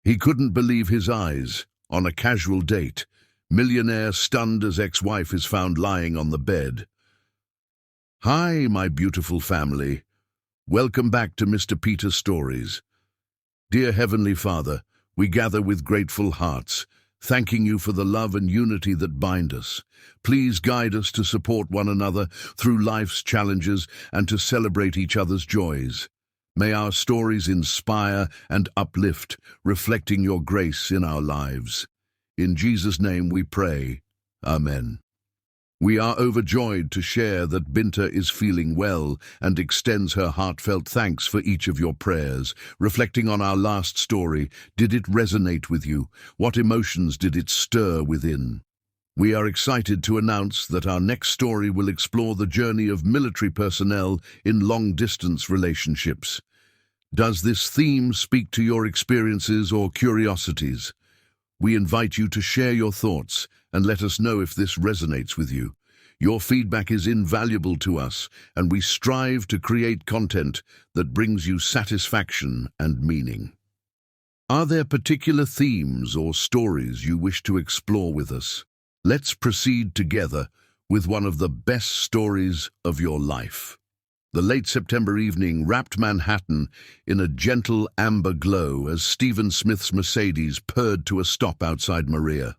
He couldn't believe his eyes. On a casual date, Millionaire stunned as ex-wife is found lying on the bed. "Hi, my beautiful family. Welcome back to Mr. Peter Stories. Dear Heavenly Father, we gather with grateful hearts, thanking you for the love and unity that bind us. Please guide us to support one another through life's challenges and to celebrate each other's joys. May our stories inspire and uplift, reflecting your grace in our lives. In Jesus' name we pray. Amen." We are overjoyed to share that Binta is feeling well and extends her heartfelt thanks for each of your prayers. Reflecting on our last story, did it resonate with you? What emotions did it stir within? We are excited to announce that our next story will explore the journey of military personnel in long-distance relationships. Does this theme speak to your experiences or curiosities? We invite you to share your thoughts and let us know if this resonates with you. Your feedback is invaluable to us, and we strive to create content that brings you satisfaction and meaning. Are there particular themes or stories you wish to explore with us? Let's proceed together with one of the best stories of your life. The late September evening wrapped Manhattan in a gentle amber glow as Stephen Smith's Mercedes purred to a stop outside Maria.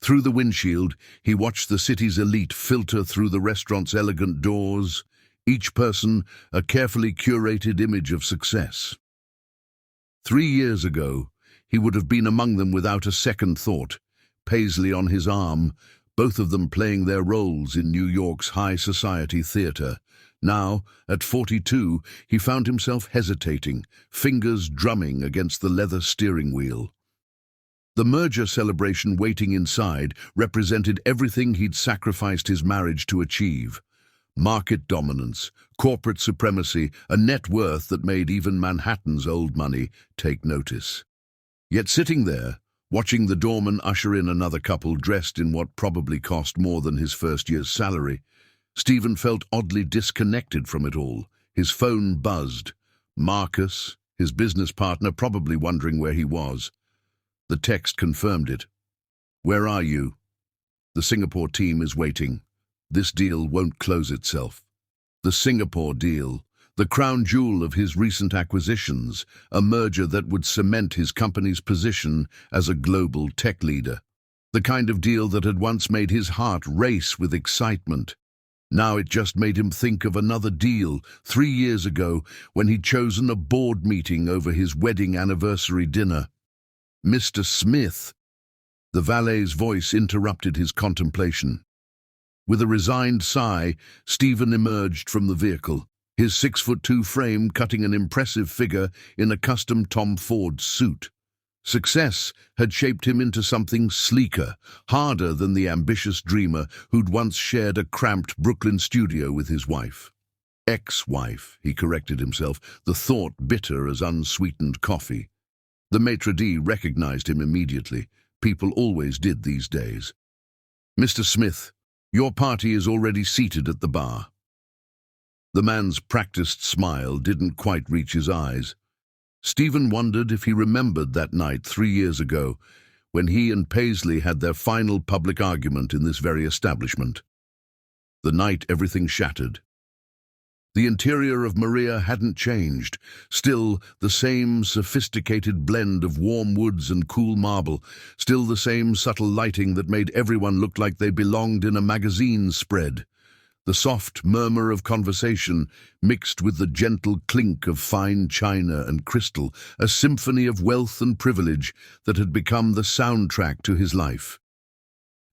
Through the windshield, he watched the city's elite filter through the restaurant's elegant doors, each person a carefully curated image of success. 3 years ago, he would have been among them without a second thought, Paisley on his arm, both of them playing their roles in New York's high society theater. Now, at 42, he found himself hesitating, fingers drumming against the leather steering wheel. The merger celebration waiting inside represented everything he'd sacrificed his marriage to achieve. Market dominance, corporate supremacy, a net worth that made even Manhattan's old money take notice. Yet sitting there, watching the doorman usher in another couple dressed in what probably cost more than his first year's salary, Stephen felt oddly disconnected from it all. His phone buzzed. Marcus, his business partner, probably wondering where he was. The text confirmed it. "Where are you? The Singapore team is waiting. This deal won't close itself." The Singapore deal, the crown jewel of his recent acquisitions, a merger that would cement his company's position as a global tech leader. The kind of deal that had once made his heart race with excitement. Now it just made him think of another deal 3 years ago when he'd chosen a board meeting over his wedding anniversary dinner. "Mr. Smith," the valet's voice interrupted his contemplation. With a resigned sigh, Stephen emerged from the vehicle, his 6'2" frame cutting an impressive figure in a custom Tom Ford suit. Success had shaped him into something sleeker, harder than the ambitious dreamer who'd once shared a cramped Brooklyn studio with his wife. Ex-wife, he corrected himself, the thought bitter as unsweetened coffee. The maitre d' recognized him immediately. People always did these days. "Mr. Smith, your party is already seated at the bar." The man's practiced smile didn't quite reach his eyes. Stephen wondered if he remembered that night 3 years ago, when he and Paisley had their final public argument in this very establishment. The night everything shattered. The interior of Maria hadn't changed, still the same sophisticated blend of warm woods and cool marble, still the same subtle lighting that made everyone look like they belonged in a magazine spread. The soft murmur of conversation mixed with the gentle clink of fine china and crystal, a symphony of wealth and privilege that had become the soundtrack to his life.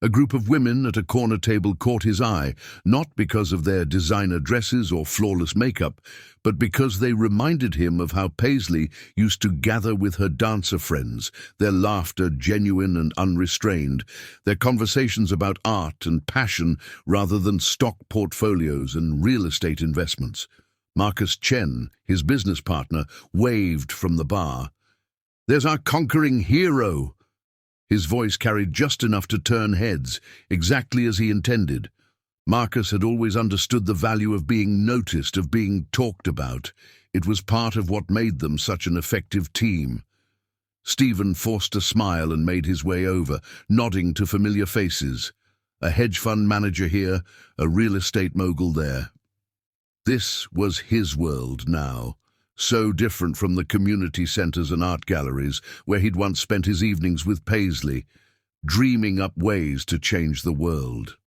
A group of women at a corner table caught his eye, not because of their designer dresses or flawless makeup, but because they reminded him of how Paisley used to gather with her dancer friends, their laughter genuine and unrestrained, their conversations about art and passion rather than stock portfolios and real estate investments. Marcus Chen, his business partner, waved from the bar. "There's our conquering hero!" His voice carried just enough to turn heads, exactly as he intended. Marcus had always understood the value of being noticed, of being talked about. It was part of what made them such an effective team. Stephen forced a smile and made his way over, nodding to familiar faces. A hedge fund manager here, a real estate mogul there. This was his world now, so different from the community centres and art galleries where he'd once spent his evenings with Paisley, dreaming up ways to change the world.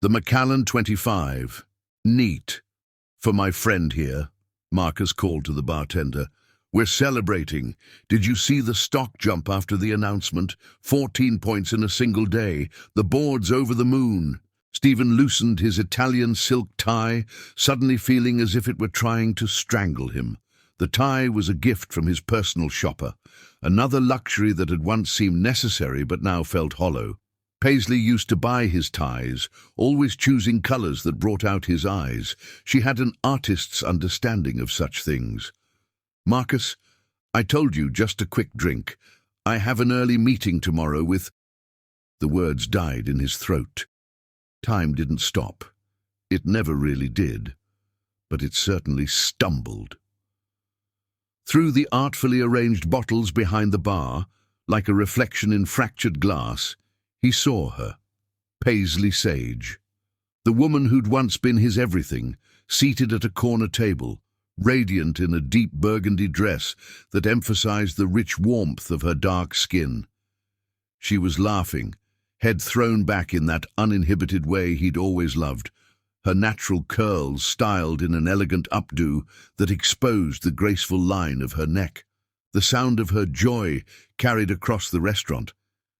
The Macallan 25. Neat. For my friend here, Marcus called to the bartender. We're celebrating. Did you see the stock jump after the announcement? 14 points in a single day. The board's over the moon. Stephen loosened his Italian silk tie, suddenly feeling as if it were trying to strangle him. The tie was a gift from his personal shopper, another luxury that had once seemed necessary but now felt hollow. Paisley used to buy his ties, always choosing colours that brought out his eyes. She had an artist's understanding of such things. Marcus, I told you, just a quick drink. I have an early meeting tomorrow with... The words died in his throat. Time didn't stop. It never really did. But it certainly stumbled. Through the artfully arranged bottles behind the bar, like a reflection in fractured glass, he saw her, Paisley Sage, the woman who'd once been his everything, seated at a corner table, radiant in a deep burgundy dress that emphasized the rich warmth of her dark skin. She was laughing, head thrown back in that uninhibited way he'd always loved, her natural curls styled in an elegant updo that exposed the graceful line of her neck. The sound of her joy carried across the restaurant,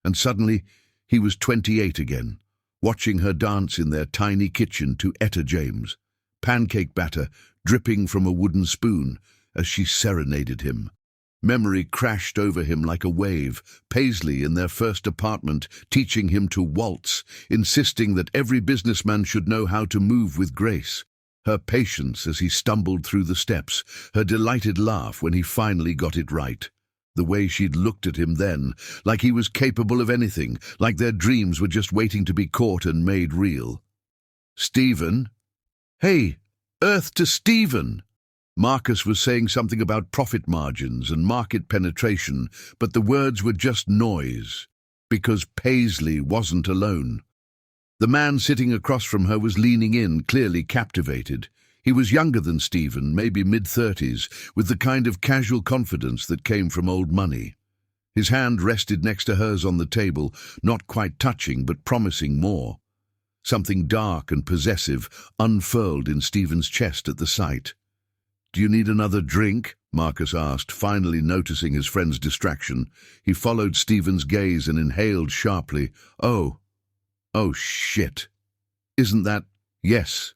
and suddenly he was 28 again, watching her dance in their tiny kitchen to Etta James, pancake batter dripping from a wooden spoon as she serenaded him. Memory crashed over him like a wave, Paisley in their first apartment teaching him to waltz, insisting that every businessman should know how to move with grace. Her patience as he stumbled through the steps, her delighted laugh when he finally got it right. The way she'd looked at him then, like he was capable of anything, like their dreams were just waiting to be caught and made real. Stephen? Hey, Earth to Stephen! Marcus was saying something about profit margins and market penetration, but the words were just noise, because Paisley wasn't alone. The man sitting across from her was leaning in, clearly captivated. He was younger than Stephen, maybe mid-30s, with the kind of casual confidence that came from old money. His hand rested next to hers on the table, not quite touching but promising more. Something dark and possessive unfurled in Stephen's chest at the sight. "Do you need another drink?" Marcus asked, finally noticing his friend's distraction. He followed Stephen's gaze and inhaled sharply. Oh, shit. Isn't that... Yes.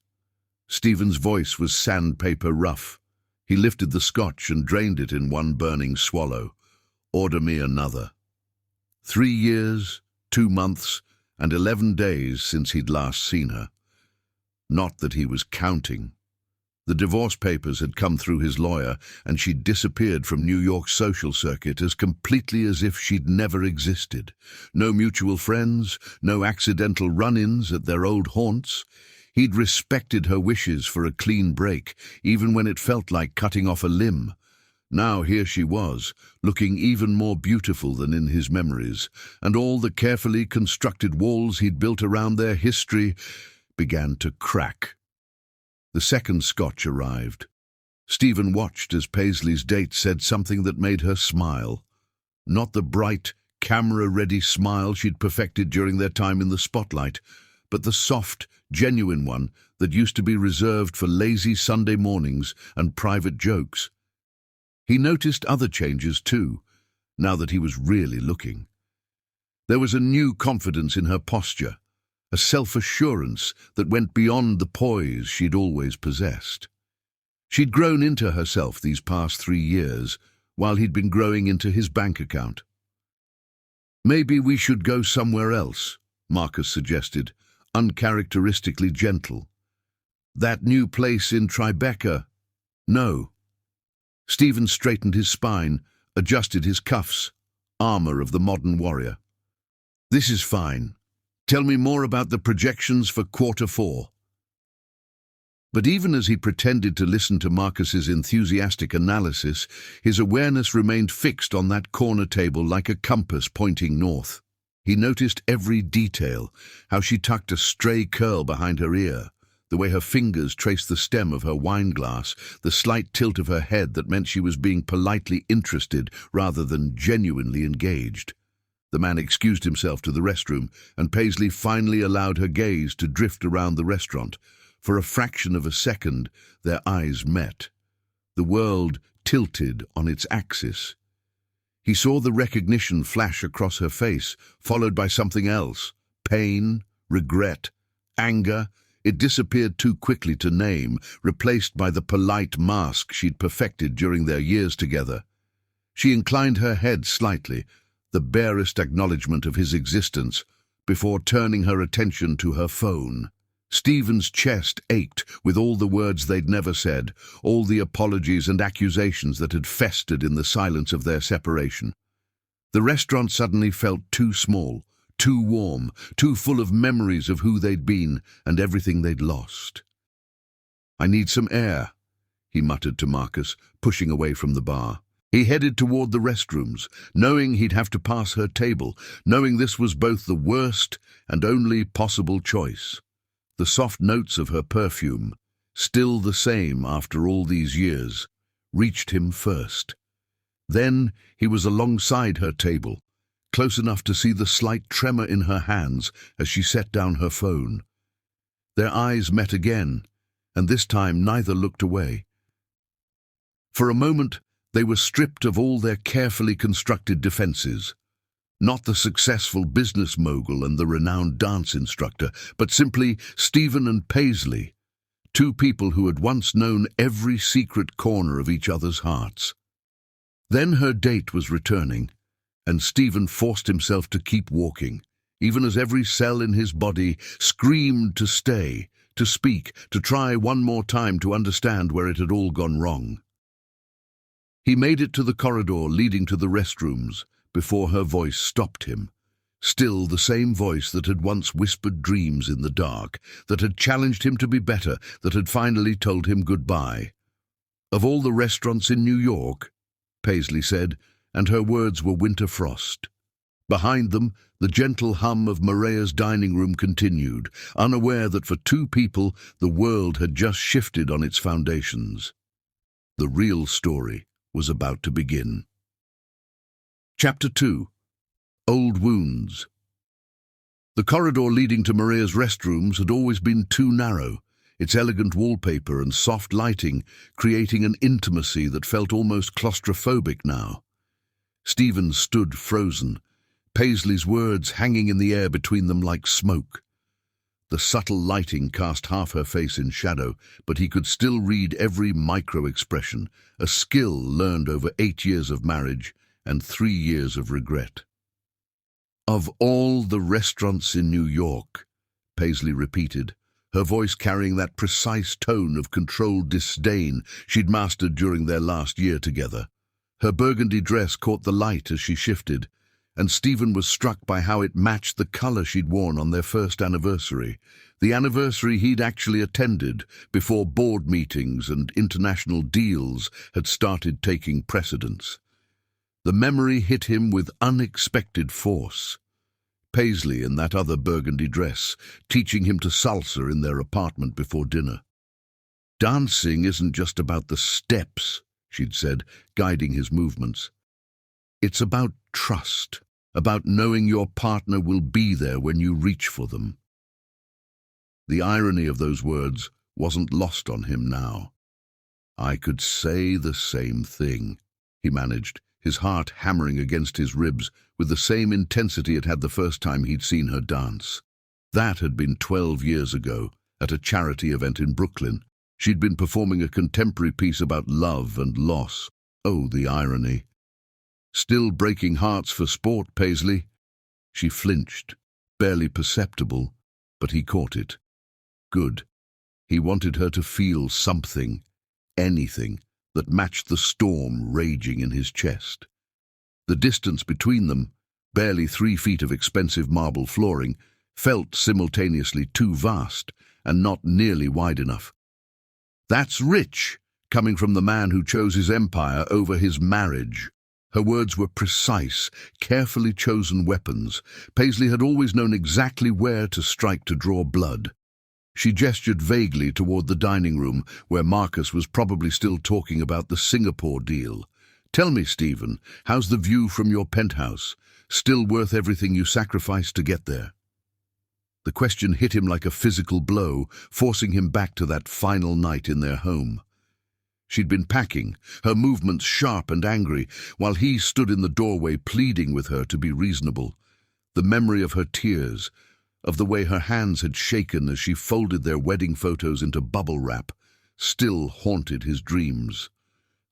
Stephen's voice was sandpaper rough. He lifted the scotch and drained it in one burning swallow. "Order me another." 3 years, 2 months, and 11 days since he'd last seen her. Not that he was counting. The divorce papers had come through his lawyer, and she'd disappeared from New York's social circuit as completely as if she'd never existed. No mutual friends, no accidental run-ins at their old haunts. He'd respected her wishes for a clean break, even when it felt like cutting off a limb. Now here she was, looking even more beautiful than in his memories, and all the carefully constructed walls he'd built around their history began to crack. The second scotch arrived. Stephen watched as Paisley's date said something that made her smile. Not the bright, camera-ready smile she'd perfected during their time in the spotlight, but the soft, genuine one that used to be reserved for lazy Sunday mornings and private jokes. He noticed other changes too, now that he was really looking. There was a new confidence in her posture, a self-assurance that went beyond the poise she'd always possessed. She'd grown into herself these past 3 years, while he'd been growing into his bank account. "Maybe we should go somewhere else," Marcus suggested, uncharacteristically gentle. "That new place in Tribeca." "No." Stephen straightened his spine, adjusted his cuffs, armor of the modern warrior. "This is fine. Tell me more about the projections for Q4. But even as he pretended to listen to Marcus's enthusiastic analysis, his awareness remained fixed on that corner table like a compass pointing north. He noticed every detail, how she tucked a stray curl behind her ear, the way her fingers traced the stem of her wine glass, the slight tilt of her head that meant she was being politely interested rather than genuinely engaged. The man excused himself to the restroom, and Paisley finally allowed her gaze to drift around the restaurant. For a fraction of a second, their eyes met. The world tilted on its axis. He saw the recognition flash across her face, followed by something else. Pain, regret, anger. It disappeared too quickly to name, replaced by the polite mask she'd perfected during their years together. She inclined her head slightly, the barest acknowledgement of his existence, before turning her attention to her phone. Stephen's chest ached with all the words they'd never said, all the apologies and accusations that had festered in the silence of their separation. The restaurant suddenly felt too small, too warm, too full of memories of who they'd been and everything they'd lost. "I need some air," he muttered to Marcus, pushing away from the bar. He headed toward the restrooms, knowing he'd have to pass her table, knowing this was both the worst and only possible choice. The soft notes of her perfume, still the same after all these years, reached him first. Then he was alongside her table, close enough to see the slight tremor in her hands as she set down her phone. Their eyes met again, and this time neither looked away. For a moment, they were stripped of all their carefully constructed defenses. Not the successful business mogul and the renowned dance instructor, but simply Stephen and Paisley, two people who had once known every secret corner of each other's hearts. Then her date was returning, and Stephen forced himself to keep walking, even as every cell in his body screamed to stay, to speak, to try one more time to understand where it had all gone wrong. He made it to the corridor leading to the restrooms, before her voice stopped him. Still the same voice that had once whispered dreams in the dark, that had challenged him to be better, that had finally told him goodbye. "Of all the restaurants in New York," Paisley said, and her words were winter frost. Behind them, the gentle hum of Maria's dining room continued, unaware that for two people the world had just shifted on its foundations. The real story was about to begin. Chapter 2. Old Wounds. The corridor leading to Maria's restrooms had always been too narrow, its elegant wallpaper and soft lighting creating an intimacy that felt almost claustrophobic now. Stephen stood frozen, Paisley's words hanging in the air between them like smoke. The subtle lighting cast half her face in shadow, but he could still read every micro-expression, a skill learned over 8 years of marriage and 3 years of regret. "Of all the restaurants in New York," Paisley repeated, her voice carrying that precise tone of controlled disdain she'd mastered during their last year together. Her burgundy dress caught the light as she shifted, and Stephen was struck by how it matched the color she'd worn on their first anniversary, the anniversary he'd actually attended before board meetings and international deals had started taking precedence. The memory hit him with unexpected force. Paisley in that other burgundy dress, teaching him to salsa in their apartment before dinner. "Dancing isn't just about the steps," she'd said, guiding his movements. "It's about trust, about knowing your partner will be there when you reach for them." The irony of those words wasn't lost on him now. "I could say the same thing," he managed, his heart hammering against his ribs with the same intensity it had the first time he'd seen her dance. That had been 12 years ago, at a charity event in Brooklyn. She'd been performing a contemporary piece about love and loss. Oh, the irony. "Still breaking hearts for sport, Paisley?" She flinched, barely perceptible, but he caught it. Good. He wanted her to feel something, anything, that matched the storm raging in his chest. The distance between them, barely 3 feet of expensive marble flooring, felt simultaneously too vast and not nearly wide enough. That's rich, coming from the man who chose his empire over his marriage. Her words were precise, carefully chosen weapons. Paisley had always known exactly where to strike to draw blood. She gestured vaguely toward the dining room, where Marcus was probably still talking about the Singapore deal. "Tell me, Stephen, how's the view from your penthouse? Still worth everything you sacrificed to get there?" The question hit him like a physical blow, forcing him back to that final night in their home. She'd been packing, her movements sharp and angry, while he stood in the doorway pleading with her to be reasonable. The memory of her tears, of the way her hands had shaken as she folded their wedding photos into bubble wrap, still haunted his dreams.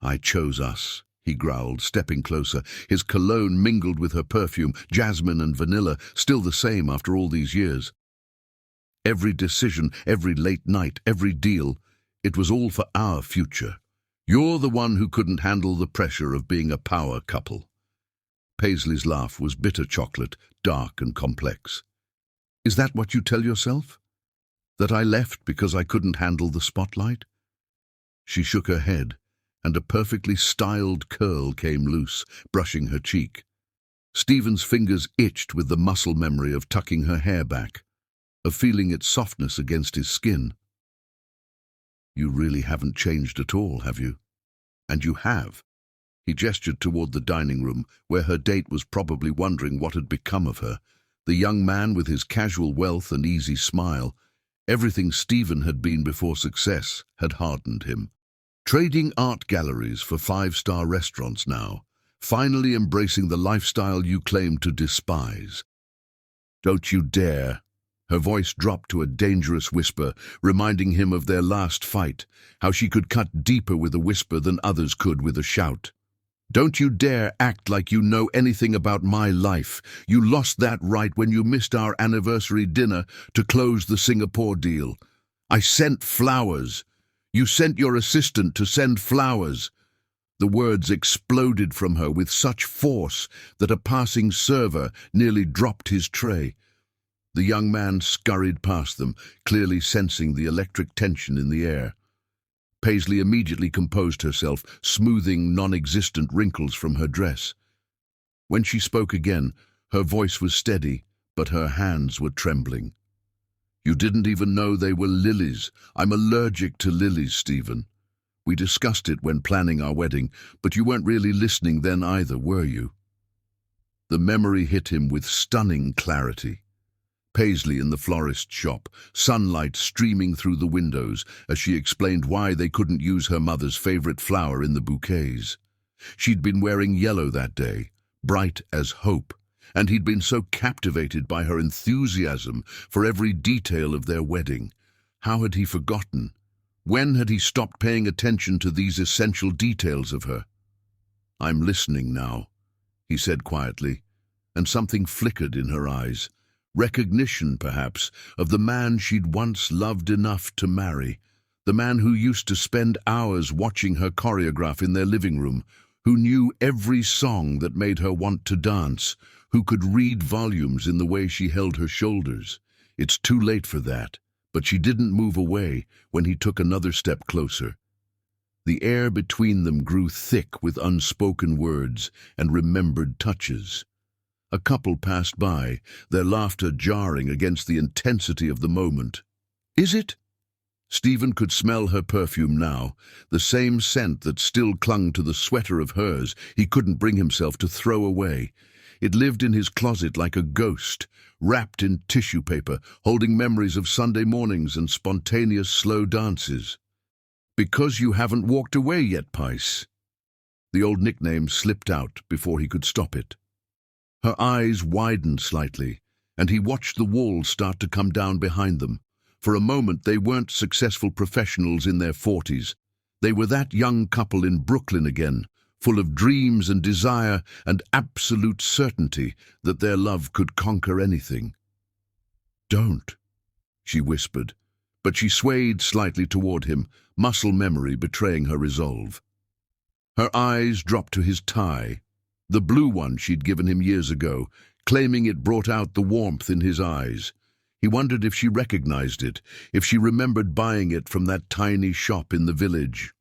"I chose us," he growled, stepping closer. His cologne mingled with her perfume, jasmine and vanilla, still the same after all these years. Every decision, every late night, every deal, it was all for our future. "You're the one who couldn't handle the pressure of being a power couple." Paisley's laugh was bitter chocolate, dark and complex. "Is that what you tell yourself? That I left because I couldn't handle the spotlight?" She shook her head, and a perfectly styled curl came loose, brushing her cheek. Stephen's fingers itched with the muscle memory of tucking her hair back, of feeling its softness against his skin. "You really haven't changed at all, have you?" "And you have." He gestured toward the dining room, where her date was probably wondering what had become of her. The young man with his casual wealth and easy smile, everything Stephen had been before success, had hardened him. Trading art galleries for five-star restaurants now, finally embracing the lifestyle you claimed to despise. "Don't you dare." Her voice dropped to a dangerous whisper, reminding him of their last fight, how she could cut deeper with a whisper than others could with a shout. "Don't you dare act like you know anything about my life. You lost that right when you missed our anniversary dinner to close the Singapore deal. I sent flowers. You sent your assistant to send flowers." The words exploded from her with such force that a passing server nearly dropped his tray. The young man scurried past them, clearly sensing the electric tension in the air. Paisley immediately composed herself, smoothing non-existent wrinkles from her dress. When she spoke again, her voice was steady, but her hands were trembling. "You didn't even know they were lilies. I'm allergic to lilies, Stephen. We discussed it when planning our wedding, but you weren't really listening then either, were you?" The memory hit him with stunning clarity. Paisley in the florist's shop, sunlight streaming through the windows as she explained why they couldn't use her mother's favorite flower in the bouquets. She'd been wearing yellow that day, bright as hope, and he'd been so captivated by her enthusiasm for every detail of their wedding. How had he forgotten? When had he stopped paying attention to these essential details of her? "I'm listening now," he said quietly, and something flickered in her eyes. Recognition, perhaps, of the man she'd once loved enough to marry, the man who used to spend hours watching her choreograph in their living room, who knew every song that made her want to dance, who could read volumes in the way she held her shoulders. It's too late for that, but she didn't move away when he took another step closer. The air between them grew thick with unspoken words and remembered touches. A couple passed by, their laughter jarring against the intensity of the moment. "Is it?" Stephen could smell her perfume now, the same scent that still clung to the sweater of hers he couldn't bring himself to throw away. It lived in his closet like a ghost, wrapped in tissue paper, holding memories of Sunday mornings and spontaneous slow dances. "Because you haven't walked away yet, Pice." The old nickname slipped out before he could stop it. Her eyes widened slightly, and he watched the walls start to come down behind them. For a moment they weren't successful professionals in their 40s. They were that young couple in Brooklyn again, full of dreams and desire and absolute certainty that their love could conquer anything. "Don't," she whispered, but she swayed slightly toward him, muscle memory betraying her resolve. Her eyes dropped to his tie, the blue one she'd given him years ago, claiming it brought out the warmth in his eyes. He wondered if she recognized it, if she remembered buying it from that tiny shop in the village.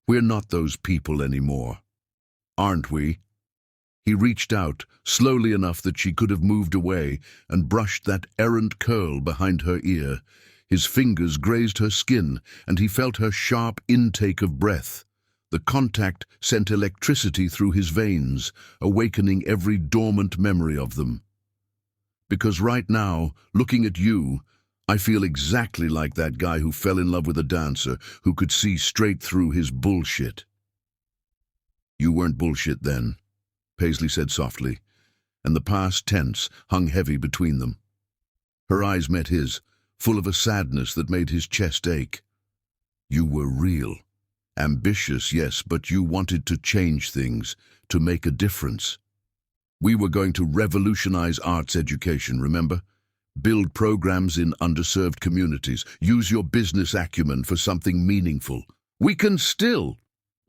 We're not those people anymore, aren't we? He reached out, slowly enough that she could have moved away, and brushed that errant curl behind her ear. His fingers grazed her skin, and he felt her sharp intake of breath. The contact sent electricity through his veins, awakening every dormant memory of them. Because right now, looking at you, I feel exactly like that guy who fell in love with a dancer who could see straight through his bullshit. You weren't bullshit then, Paisley said softly, and the past tense hung heavy between them. Her eyes met his, full of a sadness that made his chest ache. You were real. Ambitious, yes, but you wanted to change things, to make a difference. We were going to revolutionize arts education, remember? Build programs in underserved communities. Use your business acumen for something meaningful. We can still.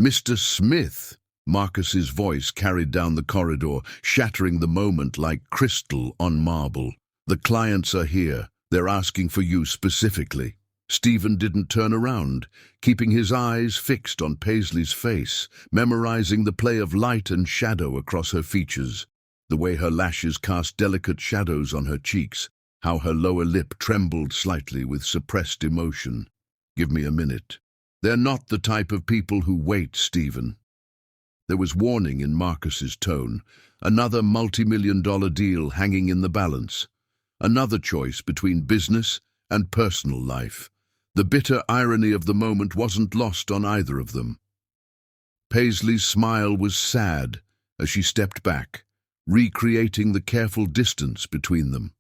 Mr. Smith, Marcus's voice carried down the corridor, shattering the moment like crystal on marble. The clients are here. They're asking for you specifically. Stephen didn't turn around, keeping his eyes fixed on Paisley's face, memorizing the play of light and shadow across her features, the way her lashes cast delicate shadows on her cheeks, how her lower lip trembled slightly with suppressed emotion. Give me a minute. They're not the type of people who wait, Stephen. There was warning in Marcus's tone, another multi-million-dollar deal hanging in the balance, another choice between business and personal life. The bitter irony of the moment wasn't lost on either of them. Paisley's smile was sad as she stepped back, recreating the careful distance between them.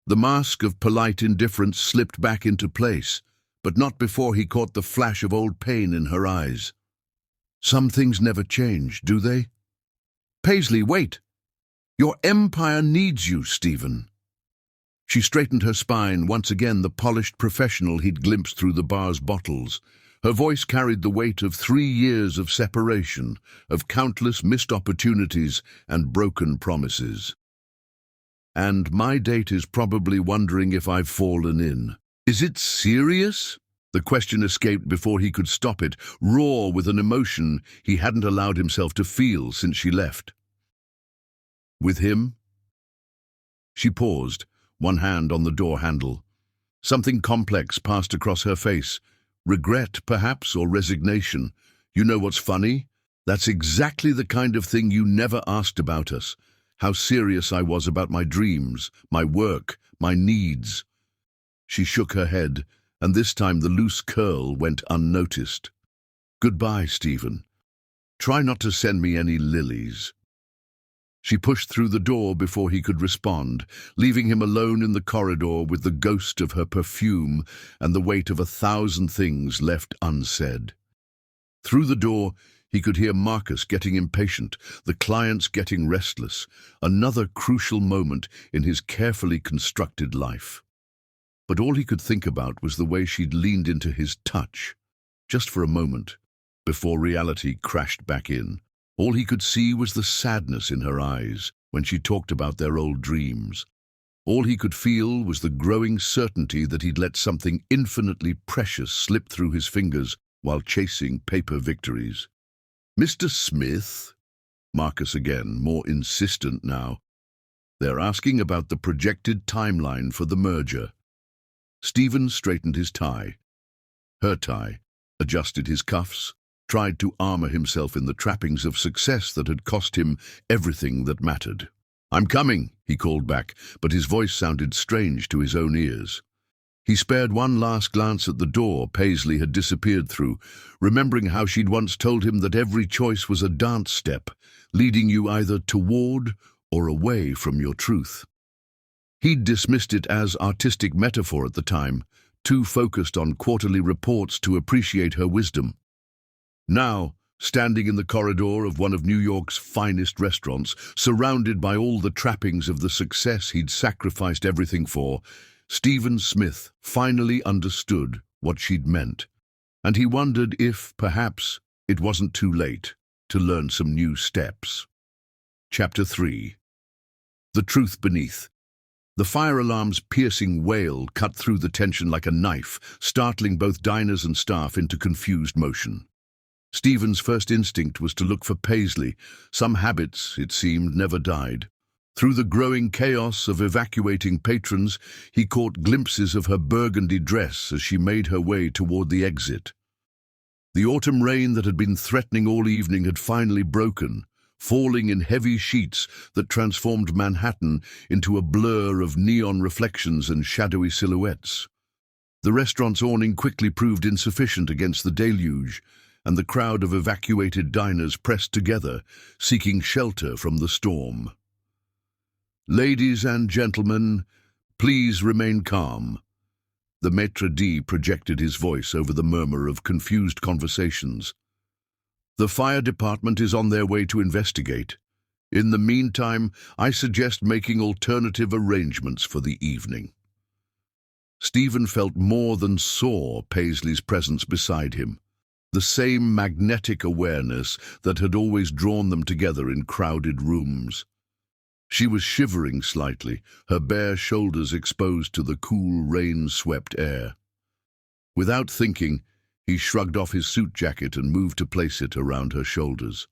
The mask of polite indifference slipped back into place, but not before he caught the flash of old pain in her eyes. Some things never change, do they? Paisley, wait! Your empire needs you, Stephen. She straightened her spine, once again the polished professional he'd glimpsed through the bar's bottles. Her voice carried the weight of 3 years of separation, of countless missed opportunities and broken promises. And my date is probably wondering if I've fallen in. Is it serious? The question escaped before he could stop it, raw with an emotion he hadn't allowed himself to feel since she left. With him? She paused, one hand on the door handle. Something complex passed across her face. Regret, perhaps, or resignation. You know what's funny? That's exactly the kind of thing you never asked about us. How serious I was about my dreams, my work, my needs. She shook her head, and this time the loose curl went unnoticed. Goodbye, Stephen. Try not to send me any lilies. She pushed through the door before he could respond, leaving him alone in the corridor with the ghost of her perfume and the weight of 1,000 things left unsaid. Through the door, he could hear Marcus getting impatient, the clients getting restless, another crucial moment in his carefully constructed life. But all he could think about was the way she'd leaned into his touch, just for a moment, before reality crashed back in. All he could see was the sadness in her eyes when she talked about their old dreams. All he could feel was the growing certainty that he'd let something infinitely precious slip through his fingers while chasing paper victories. Mr. Smith? Marcus again, more insistent now. They're asking about the projected timeline for the merger. Stephen straightened his tie. Her tie, adjusted his cuffs, tried to armor himself in the trappings of success that had cost him everything that mattered. I'm coming, he called back, but his voice sounded strange to his own ears. He spared one last glance at the door Paisley had disappeared through, remembering how she'd once told him that every choice was a dance step, leading you either toward or away from your truth. He'd dismissed it as artistic metaphor at the time, too focused on quarterly reports to appreciate her wisdom. Now, standing in the corridor of one of New York's finest restaurants, surrounded by all the trappings of the success he'd sacrificed everything for, Stephen Smith finally understood what she'd meant, and he wondered if, perhaps, it wasn't too late to learn some new steps. Chapter 3. The Truth Beneath. The fire alarm's piercing wail cut through the tension like a knife, startling both diners and staff into confused motion. Stephen's first instinct was to look for Paisley. Some habits, it seemed, never died. Through the growing chaos of evacuating patrons, he caught glimpses of her burgundy dress as she made her way toward the exit. The autumn rain that had been threatening all evening had finally broken, falling in heavy sheets that transformed Manhattan into a blur of neon reflections and shadowy silhouettes. The restaurant's awning quickly proved insufficient against the deluge, and the crowd of evacuated diners pressed together, seeking shelter from the storm. "Ladies and gentlemen, please remain calm." The maitre d' projected his voice over the murmur of confused conversations. "The fire department is on their way to investigate. In the meantime, I suggest making alternative arrangements for the evening." Stephen felt more than saw Paisley's presence beside him, the same magnetic awareness that had always drawn them together in crowded rooms. She was shivering slightly, her bare shoulders exposed to the cool, rain-swept air. Without thinking, he shrugged off his suit jacket and moved to place it around her shoulders.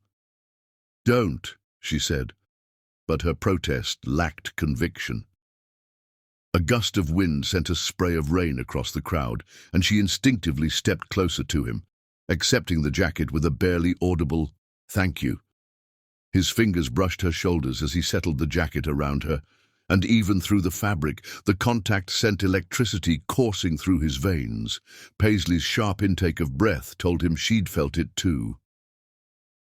"Don't," she said, but her protest lacked conviction. A gust of wind sent a spray of rain across the crowd, and she instinctively stepped closer to him, accepting the jacket with a barely audible "thank you." His fingers brushed her shoulders as he settled the jacket around her, and even through the fabric, the contact sent electricity coursing through his veins. Paisley's sharp intake of breath told him she'd felt it too.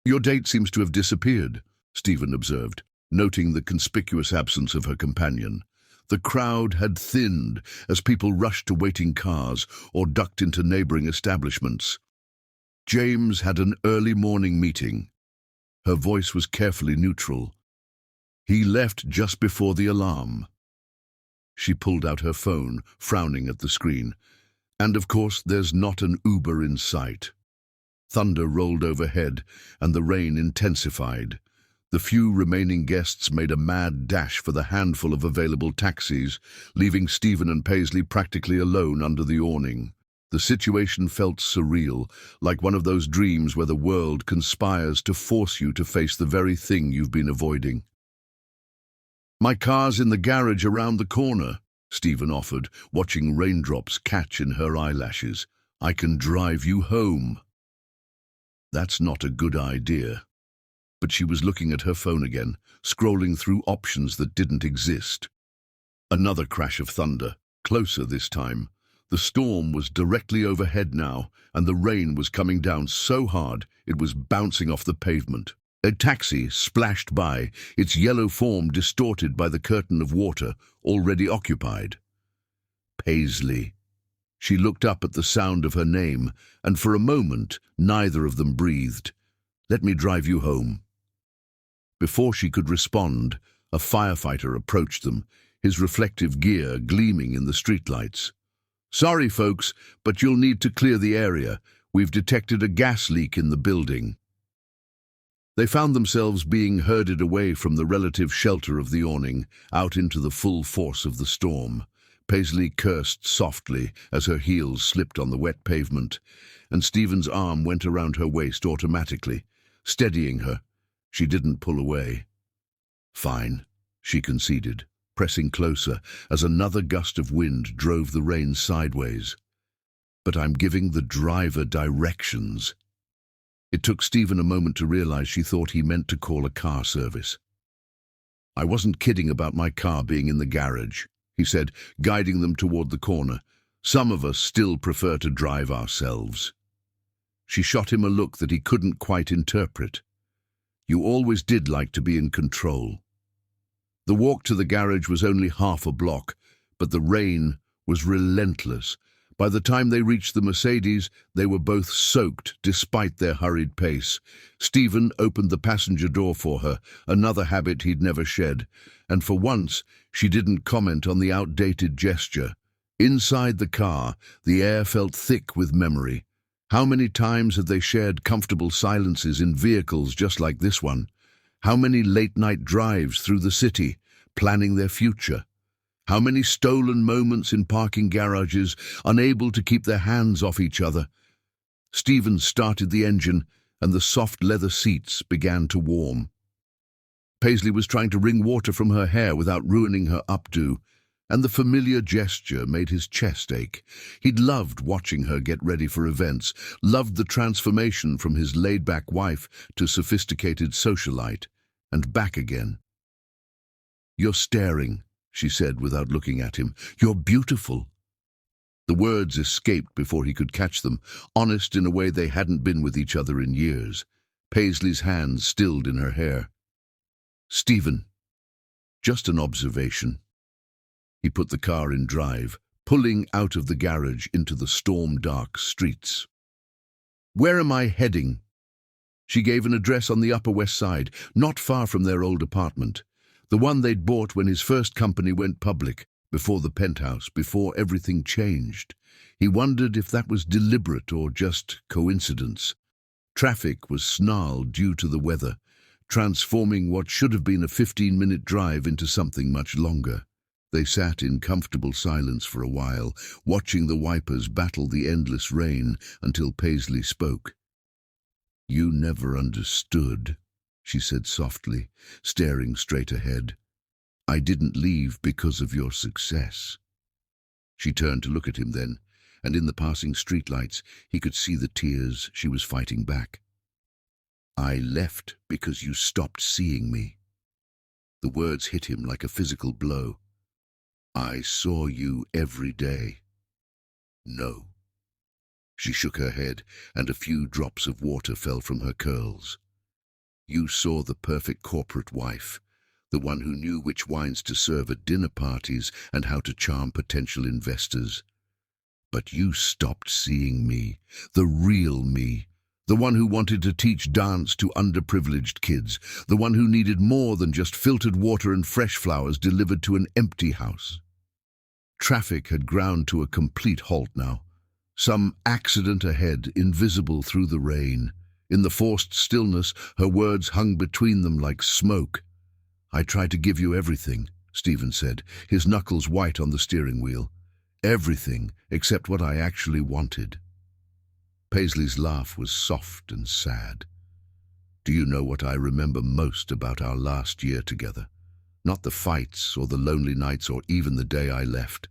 "Your date seems to have disappeared," Stephen observed, noting the conspicuous absence of her companion. The crowd had thinned as people rushed to waiting cars or ducked into neighboring establishments. "James had an early morning meeting." Her voice was carefully neutral. "He left just before the alarm." She pulled out her phone, frowning at the screen. "And of course there's not an Uber in sight." Thunder rolled overhead, and the rain intensified. The few remaining guests made a mad dash for the handful of available taxis, leaving Stephen and Paisley practically alone under the awning. The situation felt surreal, like one of those dreams where the world conspires to force you to face the very thing you've been avoiding. "My car's in the garage around the corner," Stephen offered, watching raindrops catch in her eyelashes. "I can drive you home." That's not a good idea. But she was looking at her phone again, scrolling through options that didn't exist. Another crash of thunder, closer this time. The storm was directly overhead now, and the rain was coming down so hard it was bouncing off the pavement. A taxi splashed by, its yellow form distorted by the curtain of water already occupied. Paisley. She looked up at the sound of her name, and for a moment neither of them breathed. "Let me drive you home." Before she could respond, a firefighter approached them, his reflective gear gleaming in the streetlights. "Sorry, folks, but you'll need to clear the area. We've detected a gas leak in the building." They found themselves being herded away from the relative shelter of the awning, out into the full force of the storm. Paisley cursed softly as her heels slipped on the wet pavement, and Stephen's arm went around her waist automatically, steadying her. She didn't pull away. "Fine," she conceded, pressing closer as another gust of wind drove the rain sideways. "But I'm giving the driver directions." It took Stephen a moment to realize she thought he meant to call a car service. "I wasn't kidding about my car being in the garage," he said, guiding them toward the corner. "Some of us still prefer to drive ourselves." She shot him a look that he couldn't quite interpret. "You always did like to be in control." The walk to the garage was only half a block, but the rain was relentless. By the time they reached the Mercedes, they were both soaked despite their hurried pace. Stephen opened the passenger door for her, another habit he'd never shed, and for once she didn't comment on the outdated gesture. Inside the car, the air felt thick with memory. How many times had they shared comfortable silences in vehicles just like this one? How many late-night drives through the city, planning their future? How many stolen moments in parking garages, unable to keep their hands off each other. Stephen started the engine, and the soft leather seats began to warm. Paisley was trying to wring water from her hair without ruining her updo, and the familiar gesture made his chest ache. He'd loved watching her get ready for events, loved the transformation from his laid-back wife to sophisticated socialite, and back again. "You're staring," she said without looking at him. "You're beautiful." The words escaped before he could catch them, honest in a way they hadn't been with each other in years. Paisley's hands stilled in her hair. "Stephen, just an observation." He put the car in drive, pulling out of the garage into the storm-dark streets. "Where am I heading?" She gave an address on the Upper West Side, not far from their old apartment. The one they'd bought when his first company went public, before the penthouse, before everything changed. He wondered if that was deliberate or just coincidence. Traffic was snarled due to the weather, transforming what should have been a 15-minute drive into something much longer. They sat in comfortable silence for a while, watching the wipers battle the endless rain until Paisley spoke. "You never understood," she said softly, staring straight ahead. "I didn't leave because of your success." She turned to look at him then, and in the passing streetlights he could see the tears she was fighting back. "I left because you stopped seeing me." The words hit him like a physical blow. "I saw you every day." "No." She shook her head, and a few drops of water fell from her curls. "You saw the perfect corporate wife, the one who knew which wines to serve at dinner parties and how to charm potential investors. But you stopped seeing me, the real me, the one who wanted to teach dance to underprivileged kids, the one who needed more than just filtered water and fresh flowers delivered to an empty house." Traffic had ground to a complete halt now. Some accident ahead, invisible through the rain. In the forced stillness, her words hung between them like smoke. "I tried to give you everything," Stephen said, his knuckles white on the steering wheel. "Everything except what I actually wanted." Paisley's laugh was soft and sad. "Do you know what I remember most about our last year together? Not the fights or the lonely nights or even the day I left.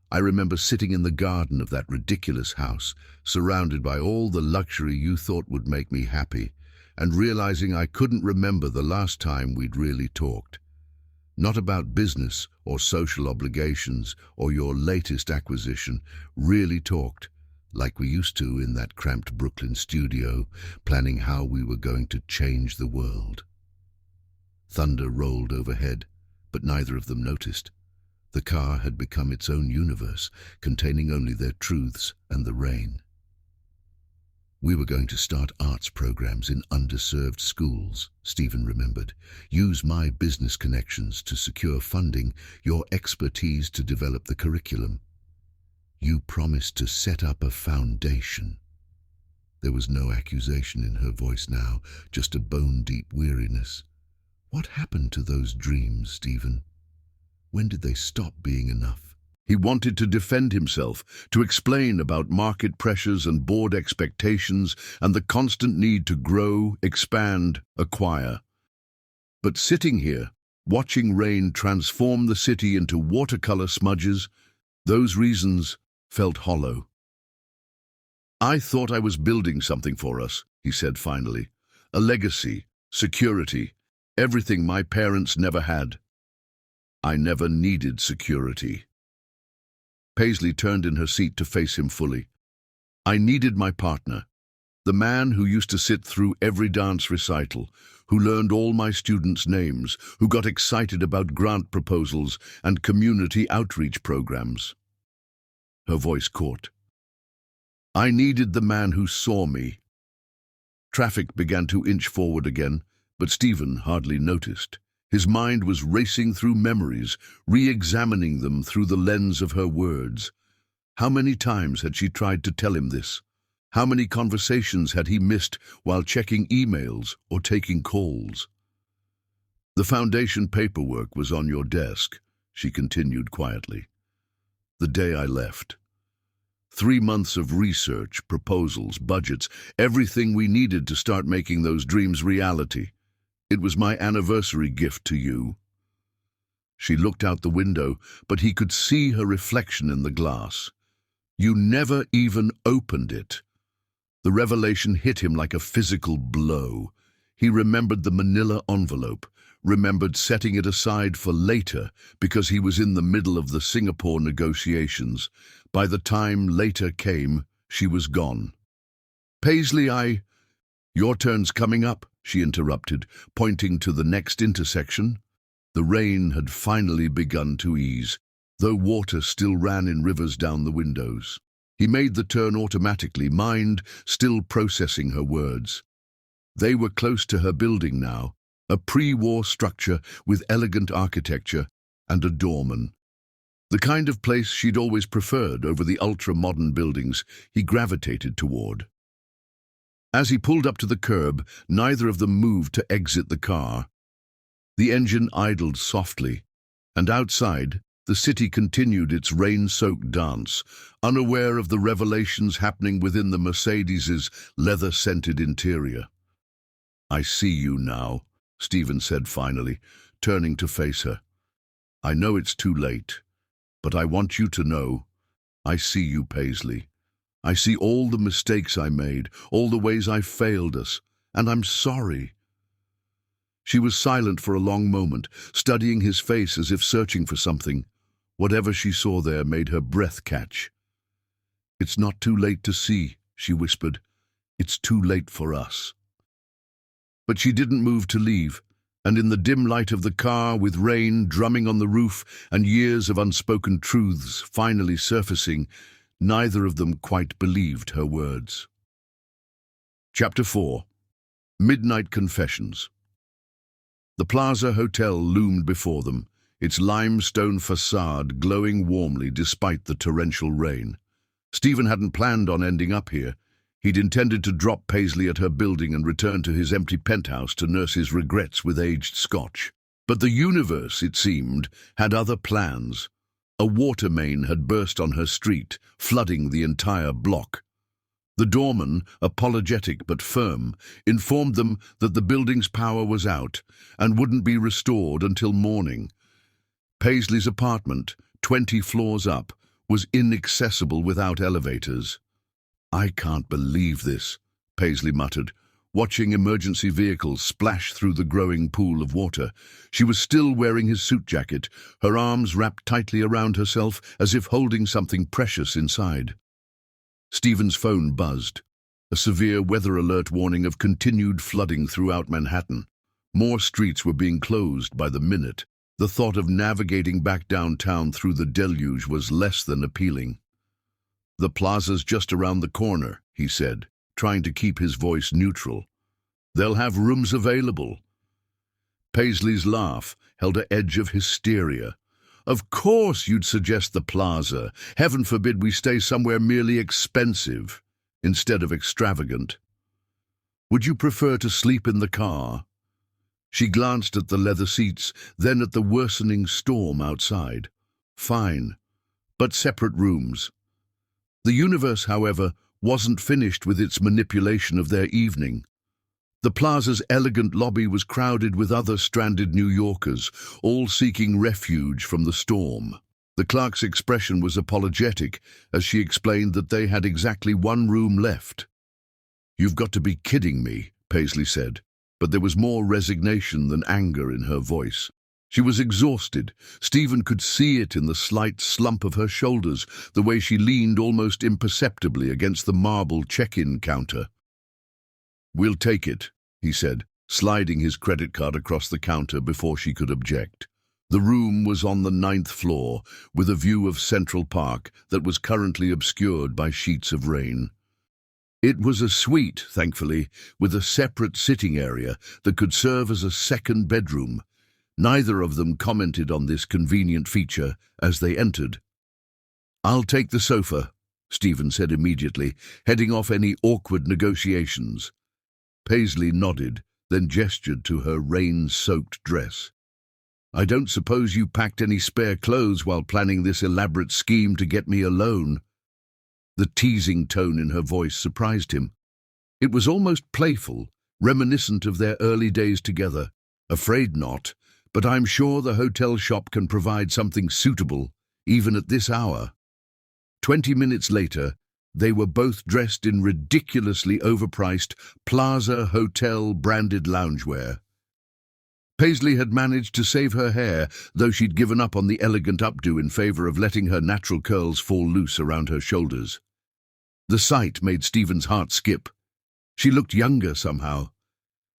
I remember sitting in the garden of that ridiculous house, surrounded by all the luxury you thought would make me happy, and realizing I couldn't remember the last time we'd really talked. Not about business or social obligations or your latest acquisition, really talked, like we used to in that cramped Brooklyn studio, planning how we were going to change the world." Thunder rolled overhead, but neither of them noticed. The car had become its own universe, containing only their truths and the rain. "We were going to start arts programs in underserved schools," Stephen remembered. "Use my business connections to secure funding, your expertise to develop the curriculum. You promised to set up a foundation." There was no accusation in her voice now, just a bone-deep weariness. "What happened to those dreams, Stephen? When did they stop being enough?" He wanted to defend himself, to explain about market pressures and board expectations and the constant need to grow, expand, acquire. But sitting here, watching rain transform the city into watercolor smudges, those reasons felt hollow. "I thought I was building something for us," he said finally. "A legacy, security, everything my parents never had." "I never needed security." Paisley turned in her seat to face him fully. "I needed my partner, the man who used to sit through every dance recital, who learned all my students' names, who got excited about grant proposals and community outreach programs." Her voice caught. "I needed the man who saw me." Traffic began to inch forward again, but Stephen hardly noticed. His mind was racing through memories, re-examining them through the lens of her words. How many times had she tried to tell him this? How many conversations had he missed while checking emails or taking calls? "The foundation paperwork was on your desk," she continued quietly. The day I left. 3 months of research, proposals, budgets, everything we needed to start making those dreams reality. It was my anniversary gift to you. She looked out the window, but he could see her reflection in the glass. You never even opened it. The revelation hit him like a physical blow. He remembered the manila envelope, remembered setting it aside for later because he was in the middle of the Singapore negotiations. By the time later came, she was gone. Paisley, Your turn's coming up, she interrupted, pointing to the next intersection. The rain had finally begun to ease, though water still ran in rivers down the windows. He made the turn automatically, mind still processing her words. They were close to her building now, a pre-war structure with elegant architecture and a doorman. The kind of place she'd always preferred over the ultra-modern buildings he gravitated toward. As he pulled up to the curb, neither of them moved to exit the car. The engine idled softly, and outside, the city continued its rain-soaked dance, unaware of the revelations happening within the Mercedes's leather-scented interior. I see you now, Stephen said finally, turning to face her. I know it's too late, but I want you to know, I see you, Paisley. I see all the mistakes I made, all the ways I failed us, and I'm sorry. She was silent for a long moment, studying his face as if searching for something. Whatever she saw there made her breath catch. It's not too late to see, she whispered. It's too late for us. But she didn't move to leave, and in the dim light of the car, with rain drumming on the roof and years of unspoken truths finally surfacing, neither of them quite believed her words. Chapter 4. Midnight Confessions. The Plaza Hotel loomed before them, its limestone facade glowing warmly despite the torrential rain. Stephen hadn't planned on ending up here. He'd intended to drop Paisley at her building and return to his empty penthouse to nurse his regrets with aged scotch. But the universe, it seemed, had other plans. A water main had burst on her street, flooding the entire block. The doorman, apologetic but firm, informed them that the building's power was out and wouldn't be restored until morning. Paisley's apartment, 20 floors up, was inaccessible without elevators. I can't believe this, Paisley muttered, watching emergency vehicles splash through the growing pool of water. She was still wearing his suit jacket, her arms wrapped tightly around herself as if holding something precious inside. Stephen's phone buzzed, a severe weather alert warning of continued flooding throughout Manhattan. More streets were being closed by the minute. The thought of navigating back downtown through the deluge was less than appealing. The plaza's just around the corner, he said, trying to keep his voice neutral. They'll have rooms available. Paisley's laugh held an edge of hysteria. Of course you'd suggest the plaza. Heaven forbid we stay somewhere merely expensive, instead of extravagant. Would you prefer to sleep in the car? She glanced at the leather seats, then at the worsening storm outside. Fine, but separate rooms. The universe, however, wasn't finished with its manipulation of their evening. The plaza's elegant lobby was crowded with other stranded New Yorkers, all seeking refuge from the storm. The clerk's expression was apologetic as she explained that they had exactly one room left. You've got to be kidding me, Paisley said, but there was more resignation than anger in her voice. She was exhausted. Stephen could see it in the slight slump of her shoulders, the way she leaned almost imperceptibly against the marble check-in counter. We'll take it, he said, sliding his credit card across the counter before she could object. The room was on the 9th floor, with a view of Central Park that was currently obscured by sheets of rain. It was a suite, thankfully, with a separate sitting area that could serve as a second bedroom. Neither of them commented on this convenient feature as they entered. I'll take the sofa, Stephen said immediately, heading off any awkward negotiations. Paisley nodded, then gestured to her rain-soaked dress. I don't suppose you packed any spare clothes while planning this elaborate scheme to get me alone. The teasing tone in her voice surprised him. It was almost playful, reminiscent of their early days together. Afraid not, but I'm sure the hotel shop can provide something suitable, even at this hour. 20 minutes later, they were both dressed in ridiculously overpriced Plaza Hotel branded loungewear. Paisley had managed to save her hair, though she'd given up on the elegant updo in favor of letting her natural curls fall loose around her shoulders. The sight made Stephen's heart skip. She looked younger somehow,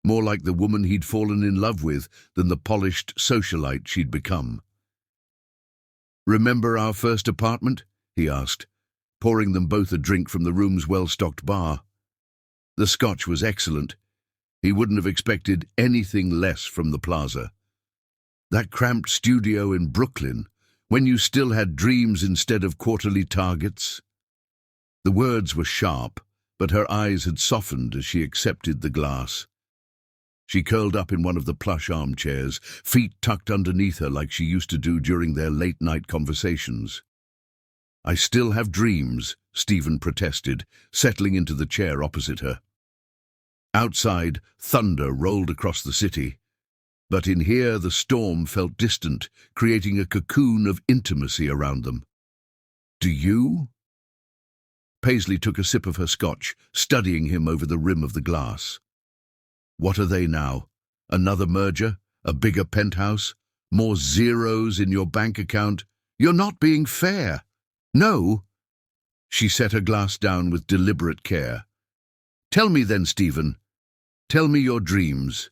more like the woman he'd fallen in love with than the polished socialite she'd become. "Remember our first apartment?" he asked, pouring them both a drink from the room's well-stocked bar. The scotch was excellent. He wouldn't have expected anything less from the Plaza. That cramped studio in Brooklyn, when you still had dreams instead of quarterly targets. The words were sharp, but her eyes had softened as she accepted the glass. She curled up in one of the plush armchairs, feet tucked underneath her like she used to do during their late-night conversations. "I still have dreams," Stephen protested, settling into the chair opposite her. Outside, thunder rolled across the city, but in here the storm felt distant, creating a cocoon of intimacy around them. "Do you?" Paisley took a sip of her scotch, studying him over the rim of the glass. "What are they now? Another merger? A bigger penthouse? More zeros in your bank account? You're not being fair." "No." She set her glass down with deliberate care. "Tell me then, Stephen. Tell me your dreams.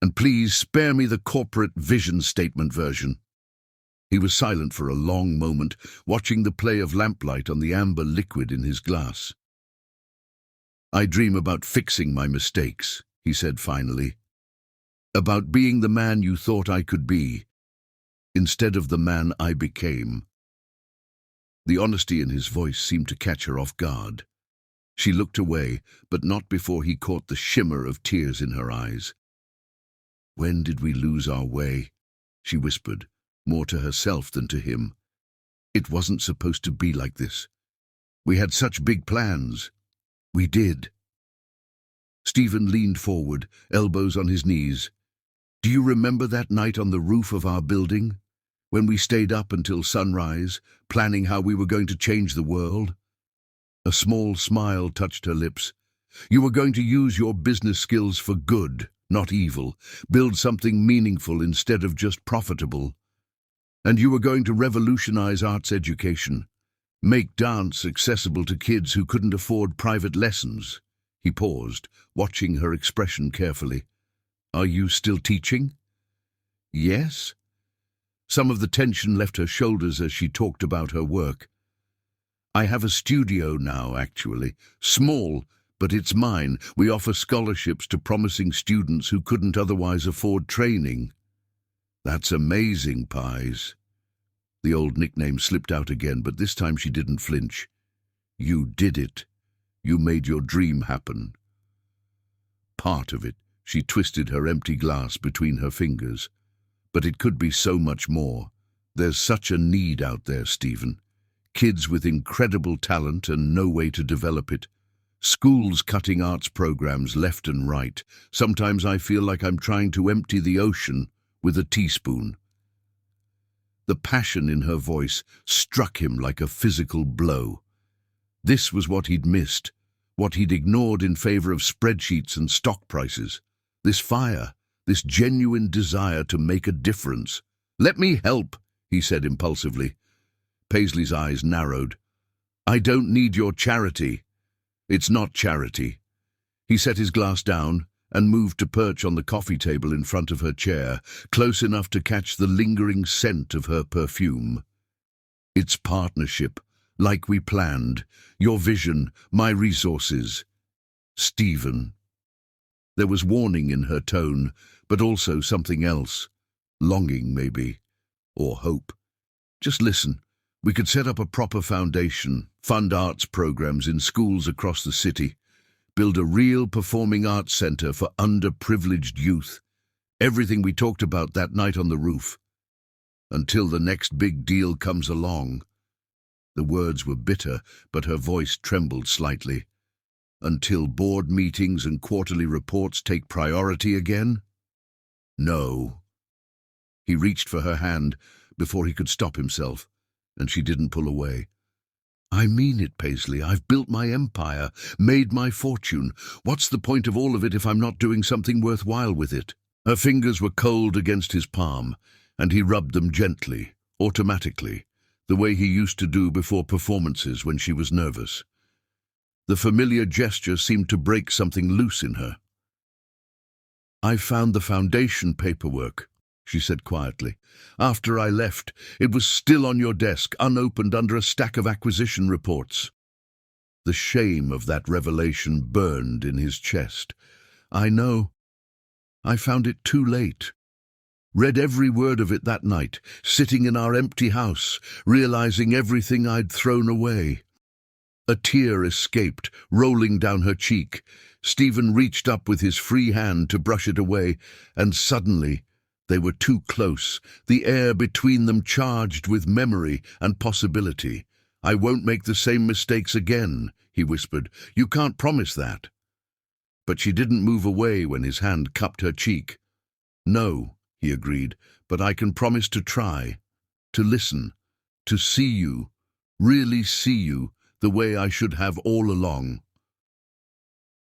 And please spare me the corporate vision statement version." He was silent for a long moment, watching the play of lamplight on the amber liquid in his glass. "I dream about fixing my mistakes," he said finally. "About being the man you thought I could be, instead of the man I became." The honesty in his voice seemed to catch her off guard. She looked away, but not before he caught the shimmer of tears in her eyes. "When did we lose our way?" she whispered, more to herself than to him. "It wasn't supposed to be like this. We had such big plans. We did." Stephen leaned forward, elbows on his knees. "Do you remember that night on the roof of our building, when we stayed up until sunrise, planning how we were going to change the world?" A small smile touched her lips. "You were going to use your business skills for good, not evil, build something meaningful instead of just profitable. And you were going to revolutionize arts education, make dance accessible to kids who couldn't afford private lessons." He paused, watching her expression carefully. "Are you still teaching?" "Yes." Some of the tension left her shoulders as she talked about her work. "I have a studio now, actually. Small, but it's mine. We offer scholarships to promising students who couldn't otherwise afford training." "That's amazing, Pies." The old nickname slipped out again, but this time she didn't flinch. "You did it. You made your dream happen." "Part of it." She twisted her empty glass between her fingers. "But it could be so much more. There's such a need out there, Stephen. Kids with incredible talent and no way to develop it. Schools cutting arts programs left and right. Sometimes I feel like I'm trying to empty the ocean with a teaspoon." The passion in her voice struck him like a physical blow. This was what he'd missed, what he'd ignored in favor of spreadsheets and stock prices. This fire, this genuine desire to make a difference. "Let me help," he said impulsively. Paisley's eyes narrowed. "I don't need your charity." "It's not charity." He set his glass down and moved to perch on the coffee table in front of her chair, close enough to catch the lingering scent of her perfume. "It's partnership, like we planned. Your vision, my resources. Stephen." There was warning in her tone, but also something else. Longing, maybe. Or hope. "Just listen. We could set up a proper foundation, fund arts programs in schools across the city, build a real performing arts center for underprivileged youth. Everything we talked about that night on the roof. Until the next big deal comes along. The words were bitter, but her voice trembled slightly. Until board meetings and quarterly reports take priority again? No. He reached for her hand before he could stop himself, and she didn't pull away. I mean it, Paisley. I've built my empire, made my fortune. What's the point of all of it if I'm not doing something worthwhile with it? Her fingers were cold against his palm, and he rubbed them gently, automatically, the way he used to do before performances when she was nervous. The familiar gesture seemed to break something loose in her. I found the foundation paperwork, she said quietly. After I left, it was still on your desk, unopened under a stack of acquisition reports. The shame of that revelation burned in his chest. I know. I found it too late. Read every word of it that night, sitting in our empty house, realizing everything I'd thrown away. A tear escaped, rolling down her cheek. Stephen reached up with his free hand to brush it away, and suddenly they were too close, the air between them charged with memory and possibility. I won't make the same mistakes again, he whispered. You can't promise that. But she didn't move away when his hand cupped her cheek. No, he agreed, but I can promise to try, to listen, to see you, really see you, the way I should have all along.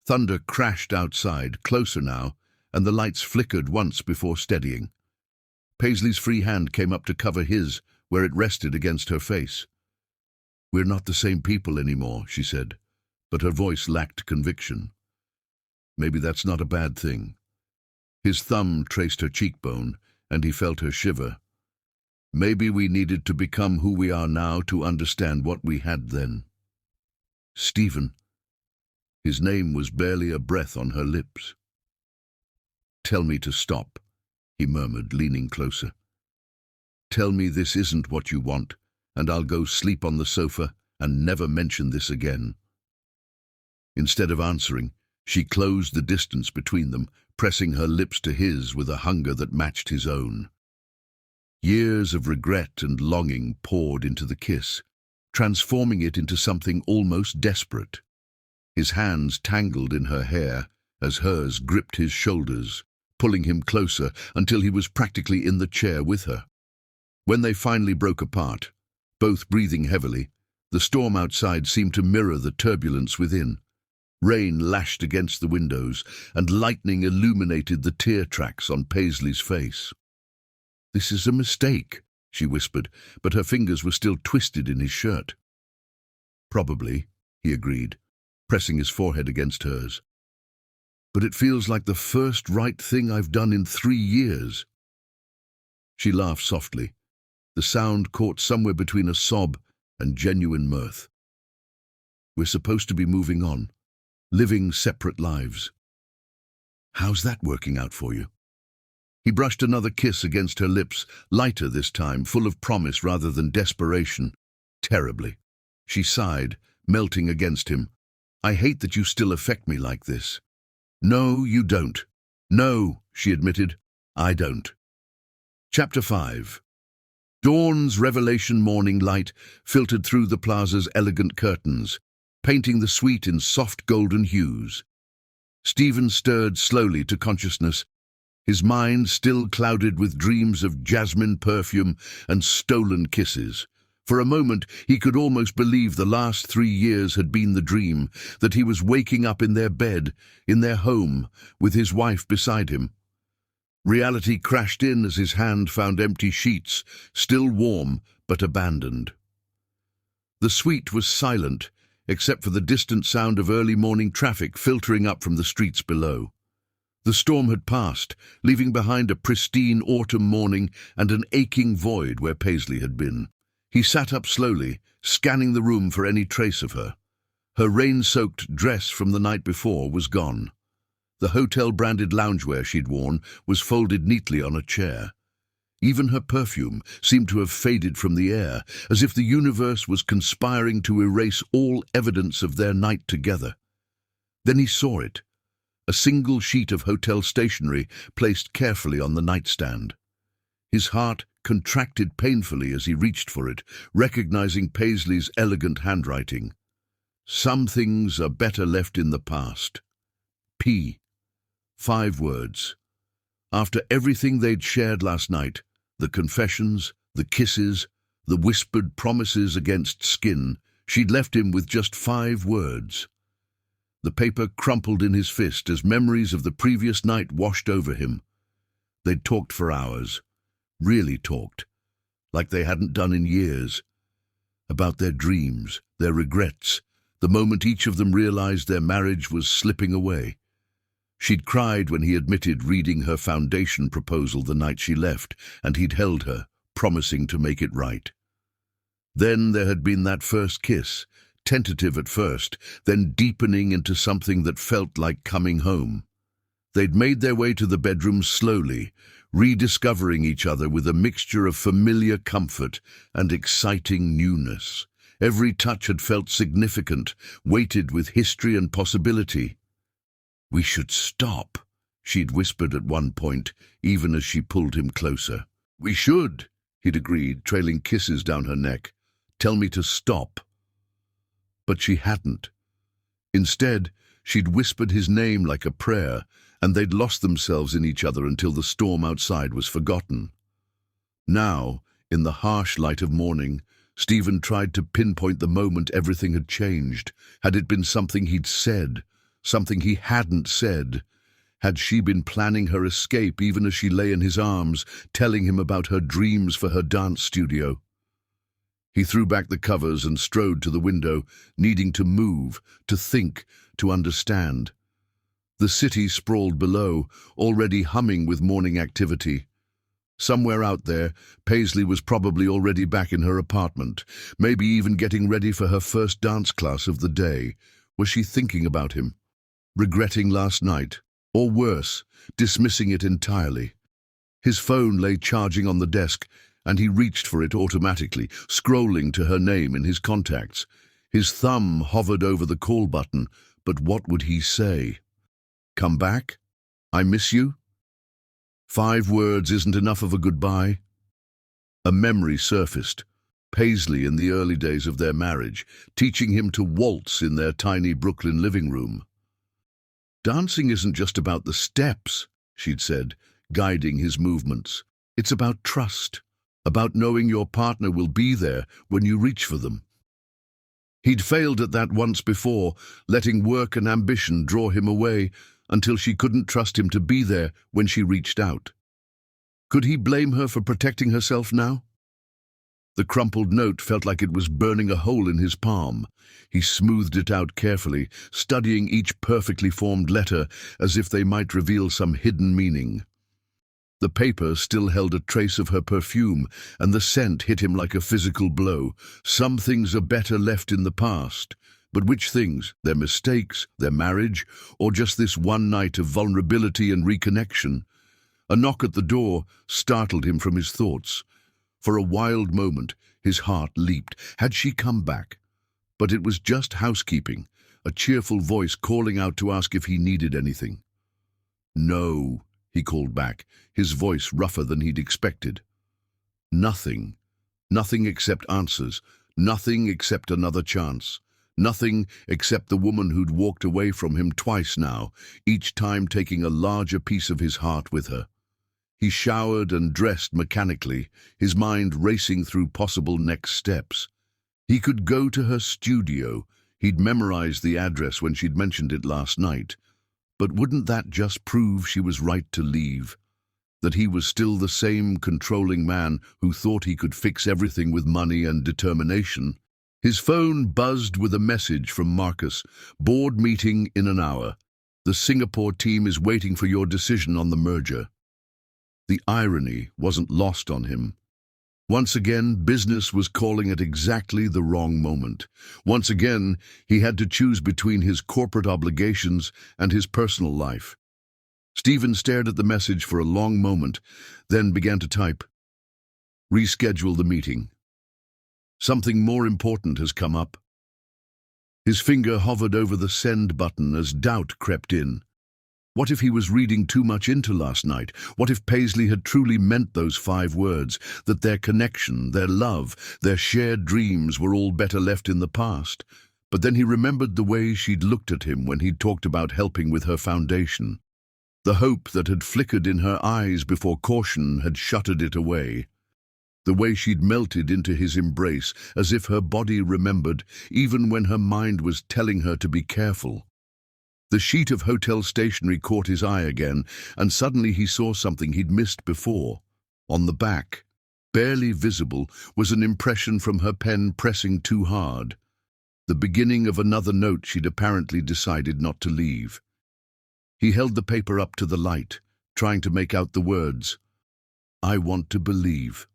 Thunder crashed outside, closer now, and the lights flickered once before steadying. Paisley's free hand came up to cover his, where it rested against her face. We're not the same people anymore, she said, but her voice lacked conviction. Maybe that's not a bad thing. His thumb traced her cheekbone, and he felt her shiver. Maybe we needed to become who we are now to understand what we had then. Stephen. His name was barely a breath on her lips. Tell me to stop, he murmured, leaning closer. Tell me this isn't what you want, and I'll go sleep on the sofa and never mention this again. Instead of answering, she closed the distance between them, pressing her lips to his with a hunger that matched his own. Years of regret and longing poured into the kiss, transforming it into something almost desperate. His hands tangled in her hair as hers gripped his shoulders, pulling him closer until he was practically in the chair with her. When they finally broke apart, both breathing heavily, the storm outside seemed to mirror the turbulence within. Rain lashed against the windows, and lightning illuminated the tear tracks on Paisley's face. This is a mistake, she whispered, but her fingers were still twisted in his shirt. Probably, he agreed, pressing his forehead against hers. But it feels like the first right thing I've done in 3 years. She laughed softly, the sound caught somewhere between a sob and genuine mirth. We're supposed to be moving on, living separate lives. How's that working out for you? He brushed another kiss against her lips, lighter this time, full of promise rather than desperation. Terribly. She sighed, melting against him. I hate that you still affect me like this. No, you don't. No, she admitted, I don't. Chapter 5. Dawn's revelation morning light filtered through the plaza's elegant curtains, painting the suite in soft golden hues. Stephen stirred slowly to consciousness, his mind still clouded with dreams of jasmine perfume and stolen kisses. For a moment, he could almost believe the last 3 years had been the dream, that he was waking up in their bed, in their home, with his wife beside him. Reality crashed in as his hand found empty sheets, still warm but abandoned. The suite was silent, except for the distant sound of early morning traffic filtering up from the streets below. The storm had passed, leaving behind a pristine autumn morning and an aching void where Paisley had been. He sat up slowly, scanning the room for any trace of her. Her rain-soaked dress from the night before was gone. The hotel-branded loungewear she'd worn was folded neatly on a chair. Even her perfume seemed to have faded from the air, as if the universe was conspiring to erase all evidence of their night together. Then he saw it, a single sheet of hotel stationery placed carefully on the nightstand. His heart contracted painfully as he reached for it, recognizing Paisley's elegant handwriting. Some things are better left in the past. P. 5 words. After everything they'd shared last night, the confessions, the kisses, the whispered promises against skin, she'd left him with just 5 words. The paper crumpled in his fist as memories of the previous night washed over him. They'd talked for hours, really talked, like they hadn't done in years, about their dreams, their regrets, the moment each of them realized their marriage was slipping away. She'd cried when he admitted reading her foundation proposal the night she left, and he'd held her, promising to make it right. Then there had been that first kiss, tentative at first, then deepening into something that felt like coming home. They'd made their way to the bedroom slowly, rediscovering each other with a mixture of familiar comfort and exciting newness. Every touch had felt significant, weighted with history and possibility. "We should stop," she'd whispered at one point, even as she pulled him closer. "We should," he'd agreed, trailing kisses down her neck. "Tell me to stop." But she hadn't. Instead, she'd whispered his name like a prayer, and they'd lost themselves in each other until the storm outside was forgotten. Now, in the harsh light of morning, Stephen tried to pinpoint the moment everything had changed. Had it been something he'd said, something he hadn't said? Had she been planning her escape even as she lay in his arms, telling him about her dreams for her dance studio? He threw back the covers and strode to the window, needing to move, to think, to understand. The city sprawled below, already humming with morning activity. Somewhere out there, Paisley was probably already back in her apartment, maybe even getting ready for her first dance class of the day. Was she thinking about him? Regretting last night? Or worse, dismissing it entirely? His phone lay charging on the desk, and he reached for it automatically, scrolling to her name in his contacts. His thumb hovered over the call button, but what would he say? "Come back? I miss you?" 5 words isn't enough of a goodbye. A memory surfaced. Paisley in the early days of their marriage, teaching him to waltz in their tiny Brooklyn living room. "Dancing isn't just about the steps," she'd said, guiding his movements. "It's about trust, about knowing your partner will be there when you reach for them." He'd failed at that once before, letting work and ambition draw him away, until she couldn't trust him to be there when she reached out. Could he blame her for protecting herself now? The crumpled note felt like it was burning a hole in his palm. He smoothed it out carefully, studying each perfectly formed letter as if they might reveal some hidden meaning. The paper still held a trace of her perfume, and the scent hit him like a physical blow. Some things are better left in the past. But which things? Their mistakes, their marriage, or just this one night of vulnerability and reconnection? A knock at the door startled him from his thoughts. For a wild moment, his heart leaped. Had she come back? But it was just housekeeping, a cheerful voice calling out to ask if he needed anything. "No," he called back, his voice rougher than he'd expected. "Nothing. Nothing except answers. Nothing except another chance. Nothing except the woman who'd walked away from him twice now, each time taking a larger piece of his heart with her." He showered and dressed mechanically, his mind racing through possible next steps. He could go to her studio. He'd memorized the address when she'd mentioned it last night. But wouldn't that just prove she was right to leave? That he was still the same controlling man who thought he could fix everything with money and determination? His phone buzzed with a message from Marcus. "Board meeting in an hour. The Singapore team is waiting for your decision on the merger." The irony wasn't lost on him. Once again, business was calling at exactly the wrong moment. Once again, he had to choose between his corporate obligations and his personal life. Stephen stared at the message for a long moment, then began to type, "Reschedule the meeting. Something more important has come up." His finger hovered over the send button as doubt crept in. What if he was reading too much into last night? What if Paisley had truly meant those 5 words, that their connection, their love, their shared dreams were all better left in the past? But then he remembered the way she'd looked at him when he'd talked about helping with her foundation. The hope that had flickered in her eyes before caution had shuttered it away. The way she'd melted into his embrace, as if her body remembered, even when her mind was telling her to be careful. The sheet of hotel stationery caught his eye again, and suddenly he saw something he'd missed before. On the back, barely visible, was an impression from her pen pressing too hard. The beginning of another note she'd apparently decided not to leave. He held the paper up to the light, trying to make out the words, "I want to believe."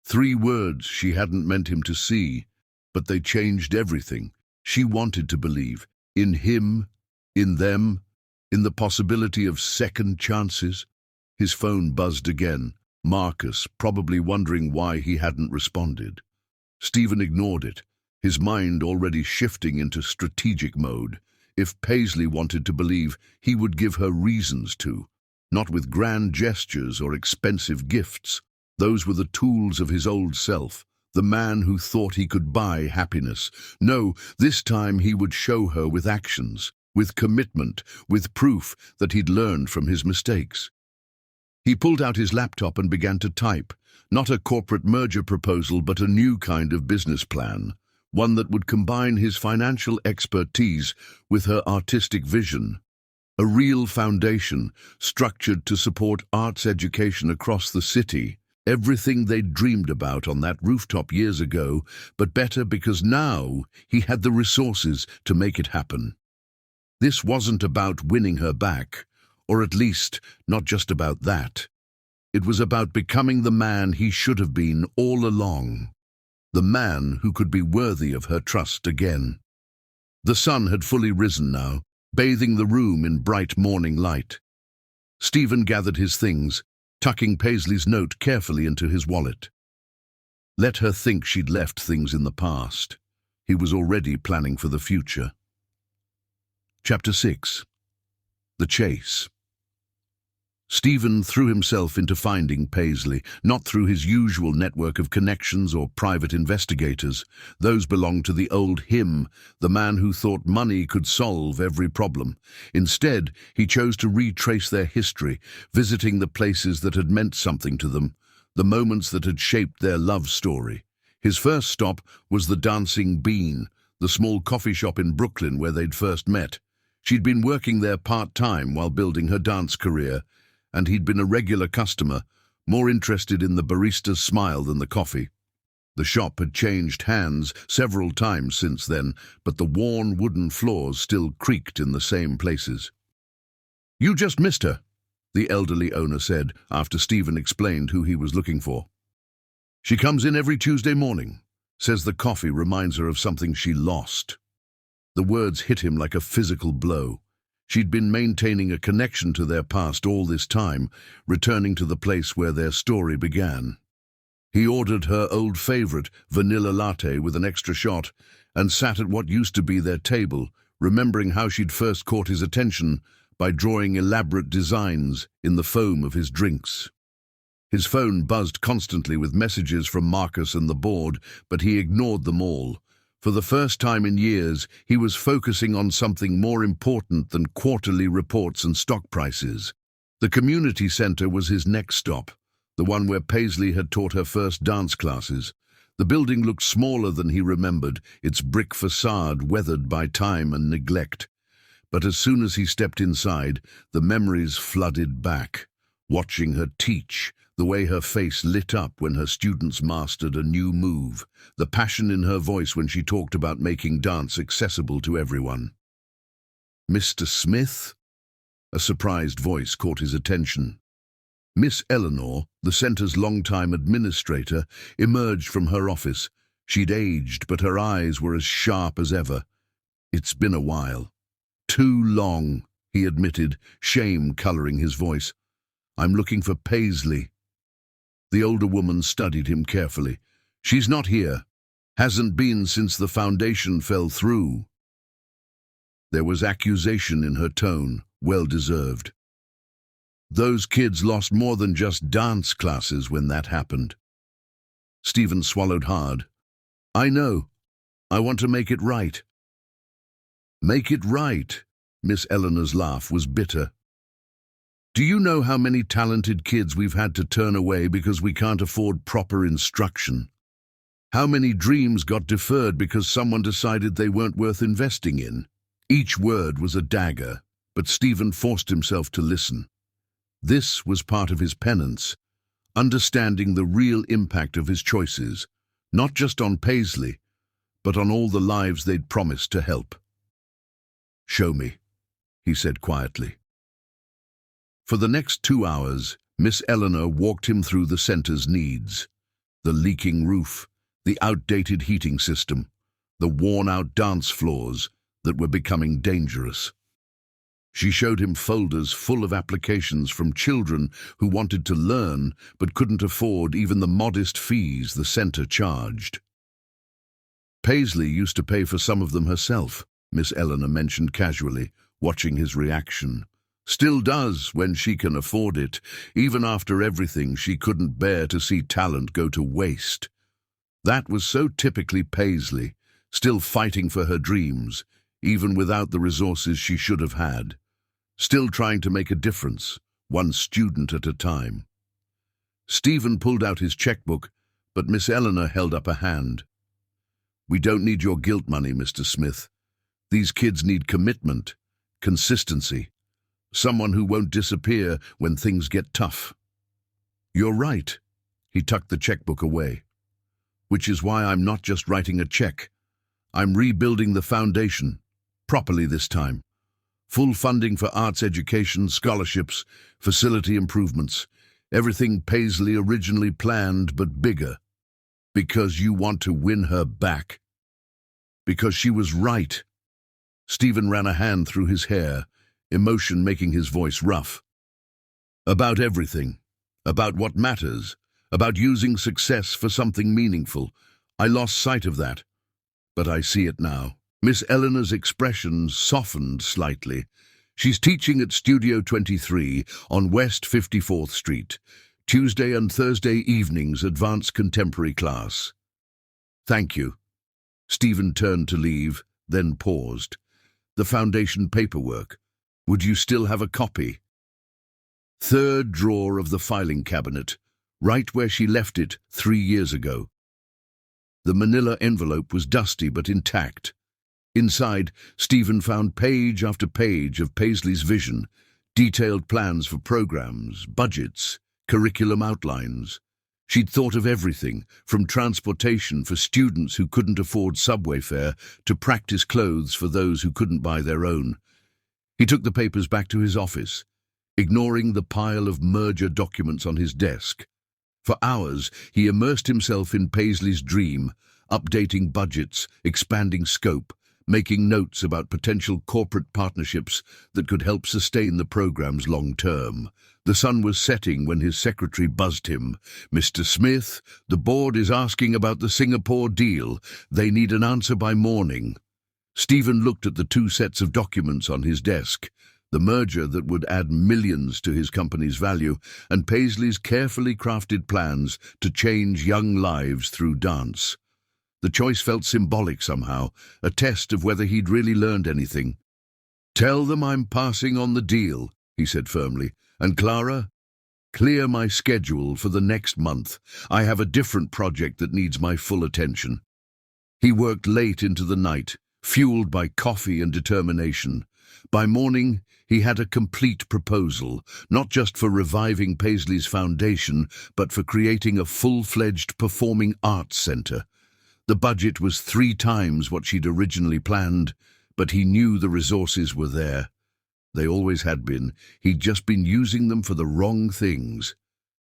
3 words she hadn't meant him to see, but they changed everything. She wanted to believe. In him, in them, in the possibility of second chances. His phone buzzed again. Marcus, probably wondering why he hadn't responded. Stephen ignored it, his mind already shifting into strategic mode. If Paisley wanted to believe, he would give her reasons to, not with grand gestures or expensive gifts. Those were the tools of his old self. The man who thought he could buy happiness. No, this time he would show her with actions, with commitment, with proof that he'd learned from his mistakes. He pulled out his laptop and began to type, not a corporate merger proposal, but a new kind of business plan, one that would combine his financial expertise with her artistic vision. A real foundation, structured to support arts education across the city. Everything they'd dreamed about on that rooftop years ago, but better because now he had the resources to make it happen. This wasn't about winning her back, or at least not just about that. It was about becoming the man he should have been all along, the man who could be worthy of her trust again. The sun had fully risen now, bathing the room in bright morning light. Stephen gathered his things, tucking Paisley's note carefully into his wallet. Let her think she'd left things in the past. He was already planning for the future. Chapter 6. The Chase. Stephen threw himself into finding Paisley, not through his usual network of connections or private investigators. Those belonged to the old him, the man who thought money could solve every problem. Instead, he chose to retrace their history, visiting the places that had meant something to them, the moments that had shaped their love story. His first stop was the Dancing Bean, the small coffee shop in Brooklyn where they'd first met. She'd been working there part-time while building her dance career, and he'd been a regular customer, more interested in the barista's smile than the coffee. The shop had changed hands several times since then, but the worn wooden floors still creaked in the same places. "You just missed her," the elderly owner said, after Stephen explained who he was looking for. "She comes in every Tuesday morning, says the coffee reminds her of something she lost." The words hit him like a physical blow. She'd been maintaining a connection to their past all this time, returning to the place where their story began. He ordered her old favorite, vanilla latte with an extra shot, and sat at what used to be their table, remembering how she'd first caught his attention by drawing elaborate designs in the foam of his drinks. His phone buzzed constantly with messages from Marcus and the board, but he ignored them all. For the first time in years, he was focusing on something more important than quarterly reports and stock prices. The community center was his next stop, the one where Paisley had taught her first dance classes. The building looked smaller than he remembered, its brick facade weathered by time and neglect. But as soon as he stepped inside, the memories flooded back. Watching her teach, the way her face lit up when her students mastered a new move, the passion in her voice when she talked about making dance accessible to everyone. "Mr. Smith?" A surprised voice caught his attention. Miss Eleanor, the center's longtime administrator, emerged from her office. She'd aged, but her eyes were as sharp as ever. "It's been a while." "Too long," he admitted, shame coloring his voice. "I'm looking for Paisley." The older woman studied him carefully. "She's not here. Hasn't been since the foundation fell through." There was accusation in her tone, well-deserved. Those kids lost more than just dance classes when that happened. Stephen swallowed hard. I know. I want to make it right. Make it right? Miss Eleanor's laugh was bitter. Do you know how many talented kids we've had to turn away because we can't afford proper instruction? How many dreams got deferred because someone decided they weren't worth investing in? Each word was a dagger, but Stephen forced himself to listen. This was part of his penance, understanding the real impact of his choices, not just on Paisley, but on all the lives they'd promised to help. Show me, he said quietly. For the next 2 hours, Miss Eleanor walked him through the center's needs. The leaking roof, the outdated heating system, the worn-out dance floors that were becoming dangerous. She showed him folders full of applications from children who wanted to learn but couldn't afford even the modest fees the center charged. Paisley used to pay for some of them herself, Miss Eleanor mentioned casually, watching his reaction. Still does when she can afford it, even after everything she couldn't bear to see talent go to waste. That was so typically Paisley, still fighting for her dreams, even without the resources she should have had. Still trying to make a difference, one student at a time. Stephen pulled out his checkbook, but Miss Eleanor held up a hand. We don't need your guilt money, Mr. Smith. These kids need commitment, consistency. Someone who won't disappear when things get tough. You're right. He tucked the checkbook away. Which is why I'm not just writing a check. I'm rebuilding the foundation, properly this time. Full funding for arts education, scholarships, facility improvements. Everything Paisley originally planned, but bigger. Because you want to win her back. Because she was right. Stephen ran a hand through his hair, emotion making his voice rough. About everything. About what matters. About using success for something meaningful. I lost sight of that. But I see it now. Miss Eleanor's expression softened slightly. She's teaching at Studio 23 on West 54th Street. Tuesday and Thursday evenings advanced contemporary class. Thank you. Stephen turned to leave, then paused. The foundation paperwork. Would you still have a copy? Third drawer of the filing cabinet, right where she left it 3 years ago. The manila envelope was dusty but intact. Inside, Stephen found page after page of Paisley's vision, detailed plans for programs, budgets, curriculum outlines. She'd thought of everything, from transportation for students who couldn't afford subway fare to practice clothes for those who couldn't buy their own. He took the papers back to his office, ignoring the pile of merger documents on his desk. For hours, he immersed himself in Paisley's dream, updating budgets, expanding scope, making notes about potential corporate partnerships that could help sustain the programs long term. The sun was setting when his secretary buzzed him. Mr. Smith, the board is asking about the Singapore deal. They need an answer by morning. Stephen looked at the 2 sets of documents on his desk, the merger that would add millions to his company's value, and Paisley's carefully crafted plans to change young lives through dance. The choice felt symbolic somehow, a test of whether he'd really learned anything. Tell them I'm passing on the deal, he said firmly. And Clara, clear my schedule for the next month. I have a different project that needs my full attention. He worked late into the night, fueled by coffee and determination. By morning, he had a complete proposal, not just for reviving Paisley's foundation, but for creating a full-fledged performing arts center. The budget was 3 times what she'd originally planned, but he knew the resources were there. They always had been. He'd just been using them for the wrong things.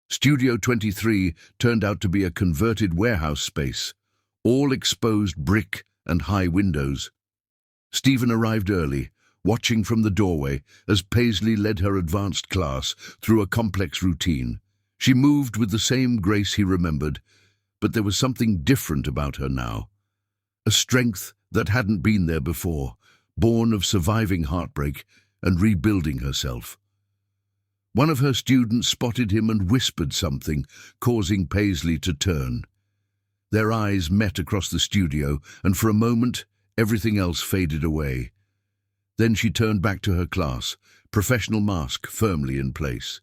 Studio 23 turned out to be a converted warehouse space, all exposed brick and high windows. Stephen arrived early, watching from the doorway as Paisley led her advanced class through a complex routine. She moved with the same grace he remembered, but there was something different about her now. A strength that hadn't been there before, born of surviving heartbreak and rebuilding herself. One of her students spotted him and whispered something, causing Paisley to turn. Their eyes met across the studio, and for a moment, everything else faded away. Then she turned back to her class, professional mask firmly in place.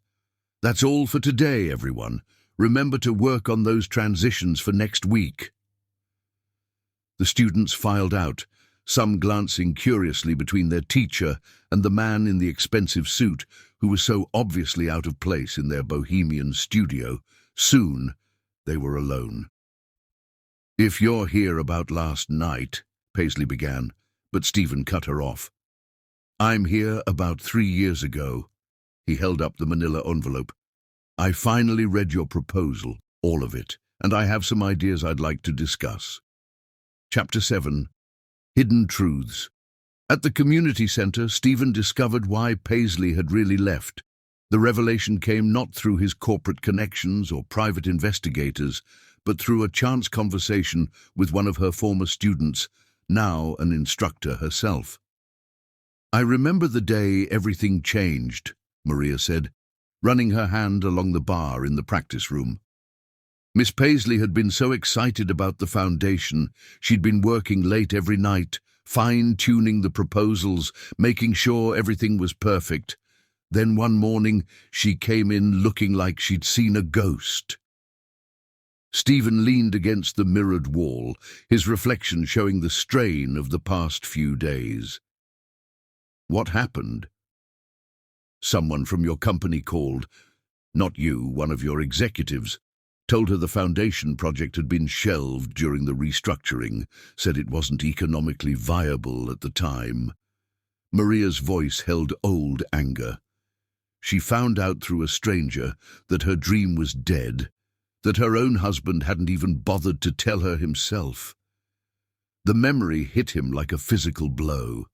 "That's all for today, everyone. Remember to work on those transitions for next week." The students filed out, some glancing curiously between their teacher and the man in the expensive suit who was so obviously out of place in their bohemian studio. Soon, they were alone. "If you're here about last night," Paisley began, but Stephen cut her off. "I'm here about 3 years ago." He held up the manila envelope. "I finally read your proposal, all of it, and I have some ideas I'd like to discuss." Chapter 7. Hidden Truths. At the community center, Stephen discovered why Paisley had really left. The revelation came not through his corporate connections or private investigators, but through a chance conversation with one of her former students, now an instructor herself. "I remember the day everything changed," Maria said, running her hand along the bar in the practice room. Miss Paisley had been so excited about the foundation, she'd been working late every night, fine-tuning the proposals, making sure everything was perfect. Then one morning, she came in looking like she'd seen a ghost. Stephen leaned against the mirrored wall, his reflection showing the strain of the past few days. "What happened?" "Someone from your company called. Not you, one of your executives. Told her the foundation project had been shelved during the restructuring, said it wasn't economically viable at the time." Maria's voice held old anger. She found out through a stranger that her dream was dead, that her own husband hadn't even bothered to tell her himself. The memory hit him like a physical blow.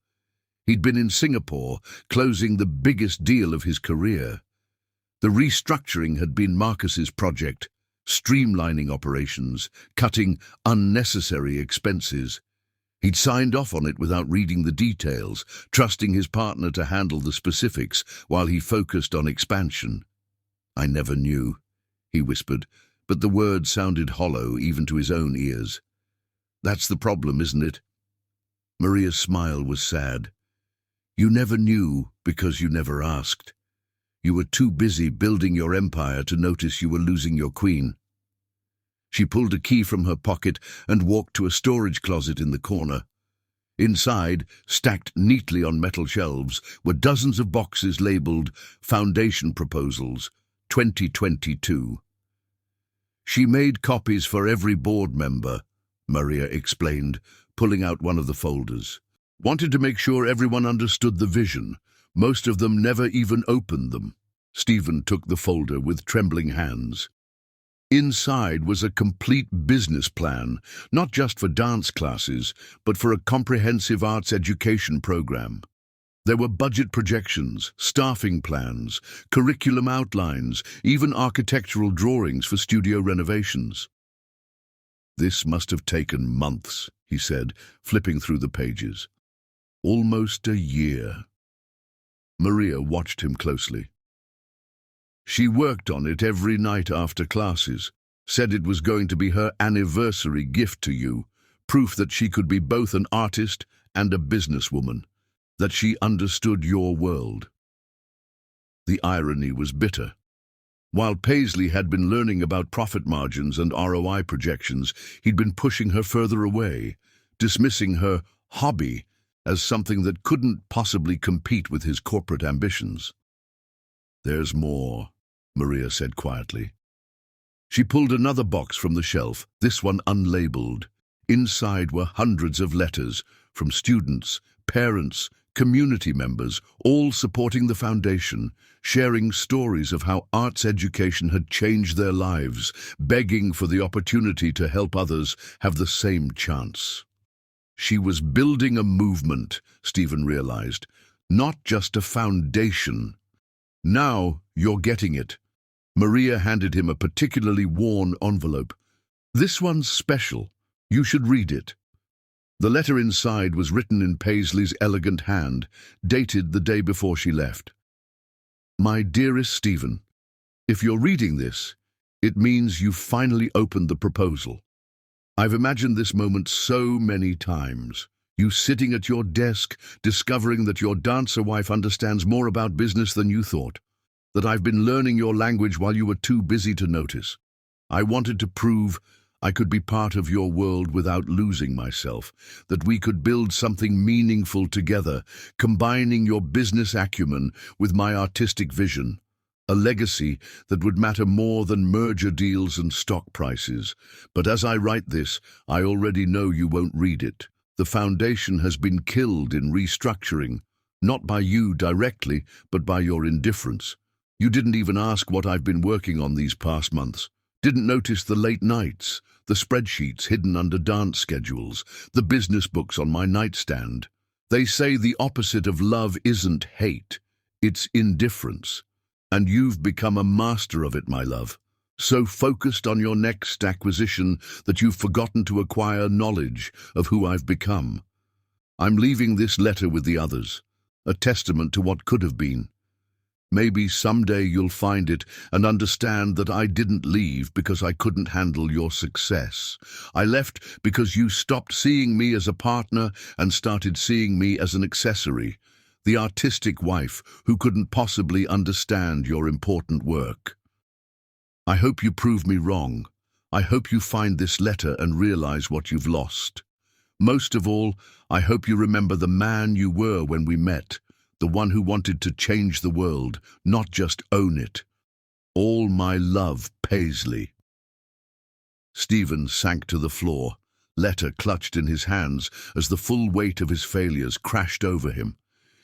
He'd been in Singapore, closing the biggest deal of his career. The restructuring had been Marcus's project, streamlining operations, cutting unnecessary expenses. He'd signed off on it without reading the details, trusting his partner to handle the specifics while he focused on expansion. "I never knew," he whispered, but the words sounded hollow even to his own ears. "That's the problem, isn't it?" Maria's smile was sad. "You never knew because you never asked. You were too busy building your empire to notice you were losing your queen." She pulled a key from her pocket and walked to a storage closet in the corner. Inside, stacked neatly on metal shelves, were dozens of boxes labeled Foundation Proposals, 2022. "She made copies for every board member," Maria explained, pulling out one of the folders. "Wanted to make sure everyone understood the vision. Most of them never even opened them." Stephen took the folder with trembling hands. Inside was a complete business plan, not just for dance classes, but for a comprehensive arts education program. There were budget projections, staffing plans, curriculum outlines, even architectural drawings for studio renovations. "This must have taken months," he said, flipping through the pages. "Almost a year." Maria watched him closely. "She worked on it every night after classes, said it was going to be her anniversary gift to you, proof that she could be both an artist and a businesswoman, that she understood your world." The irony was bitter. While Paisley had been learning about profit margins and ROI projections, he'd been pushing her further away, dismissing her hobby as something that couldn't possibly compete with his corporate ambitions. "There's more," Maria said quietly. She pulled another box from the shelf, this one unlabeled. Inside were hundreds of letters from students, parents, community members, all supporting the foundation, sharing stories of how arts education had changed their lives, begging for the opportunity to help others have the same chance. She was building a movement, Stephen realized, not just a foundation. "Now you're getting it." Maria handed him a particularly worn envelope. "This one's special. You should read it." The letter inside was written in Paisley's elegant hand, dated the day before she left. My dearest Stephen, if you're reading this, it means you've finally opened the proposal. I've imagined this moment so many times. You sitting at your desk, discovering that your dancer wife understands more about business than you thought, that I've been learning your language while you were too busy to notice. I wanted to prove I could be part of your world without losing myself, that we could build something meaningful together, combining your business acumen with my artistic vision. A legacy that would matter more than merger deals and stock prices. But as I write this, I already know you won't read it. The foundation has been killed in restructuring, not by you directly, but by your indifference. You didn't even ask what I've been working on these past months. Didn't notice the late nights, the spreadsheets hidden under dance schedules, the business books on my nightstand. They say the opposite of love isn't hate, it's indifference. And you've become a master of it, my love. So focused on your next acquisition that you've forgotten to acquire knowledge of who I've become. I'm leaving this letter with the others, a testament to what could have been. Maybe someday you'll find it and understand that I didn't leave because I couldn't handle your success. I left because you stopped seeing me as a partner and started seeing me as an accessory, the artistic wife who couldn't possibly understand your important work. I hope you prove me wrong. I hope you find this letter and realize what you've lost. Most of all, I hope you remember the man you were when we met, the one who wanted to change the world, not just own it. All my love, Paisley. Stephen sank to the floor, letter clutched in his hands as the full weight of his failures crashed over him.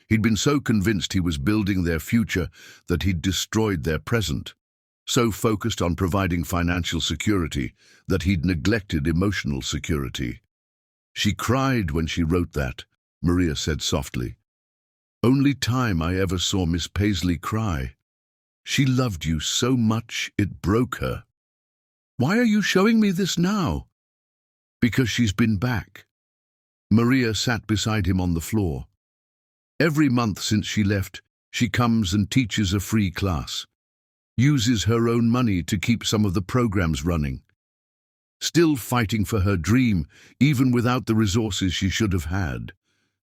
He'd been so convinced he was building their future that he'd destroyed their present. So focused on providing financial security that he'd neglected emotional security. She cried when she wrote that, Maria said softly. Only time I ever saw Miss Paisley cry. She loved you so much it broke her. Why are you showing me this now? Because she's been back. Maria sat beside him on the floor. Every month since she left, she comes and teaches a free class. Uses her own money to keep some of the programs running. Still fighting for her dream, even without the resources she should have had.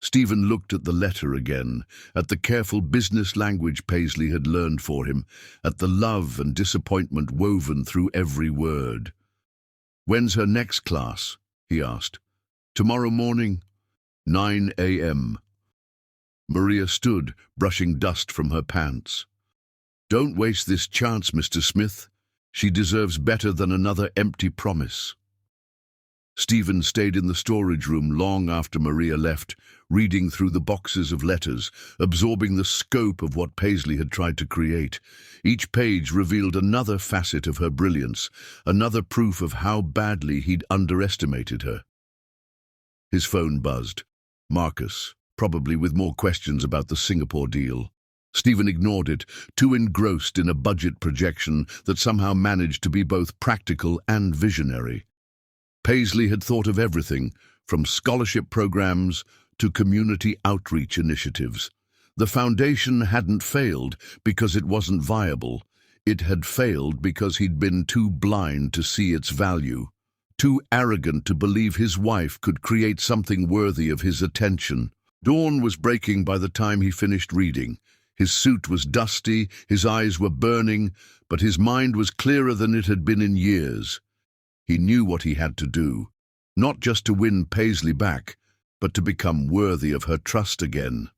Stephen looked at the letter again, at the careful business language Paisley had learned for him, at the love and disappointment woven through every word. When's her next class? He asked. Tomorrow morning, 9 a.m. Maria stood, brushing dust from her pants. Don't waste this chance, Mr. Smith. She deserves better than another empty promise. Stephen stayed in the storage room long after Maria left, reading through the boxes of letters, absorbing the scope of what Paisley had tried to create. Each page revealed another facet of her brilliance, another proof of how badly he'd underestimated her. His phone buzzed. Marcus, probably with more questions about the Singapore deal. Stephen ignored it, too engrossed in a budget projection that somehow managed to be both practical and visionary. Paisley had thought of everything, from scholarship programs to community outreach initiatives. The foundation hadn't failed because it wasn't viable. It had failed because he'd been too blind to see its value, too arrogant to believe his wife could create something worthy of his attention. Dawn was breaking by the time he finished reading. His suit was dusty, his eyes were burning, but his mind was clearer than it had been in years. He knew what he had to do, not just to win Paisley back, but to become worthy of her trust again.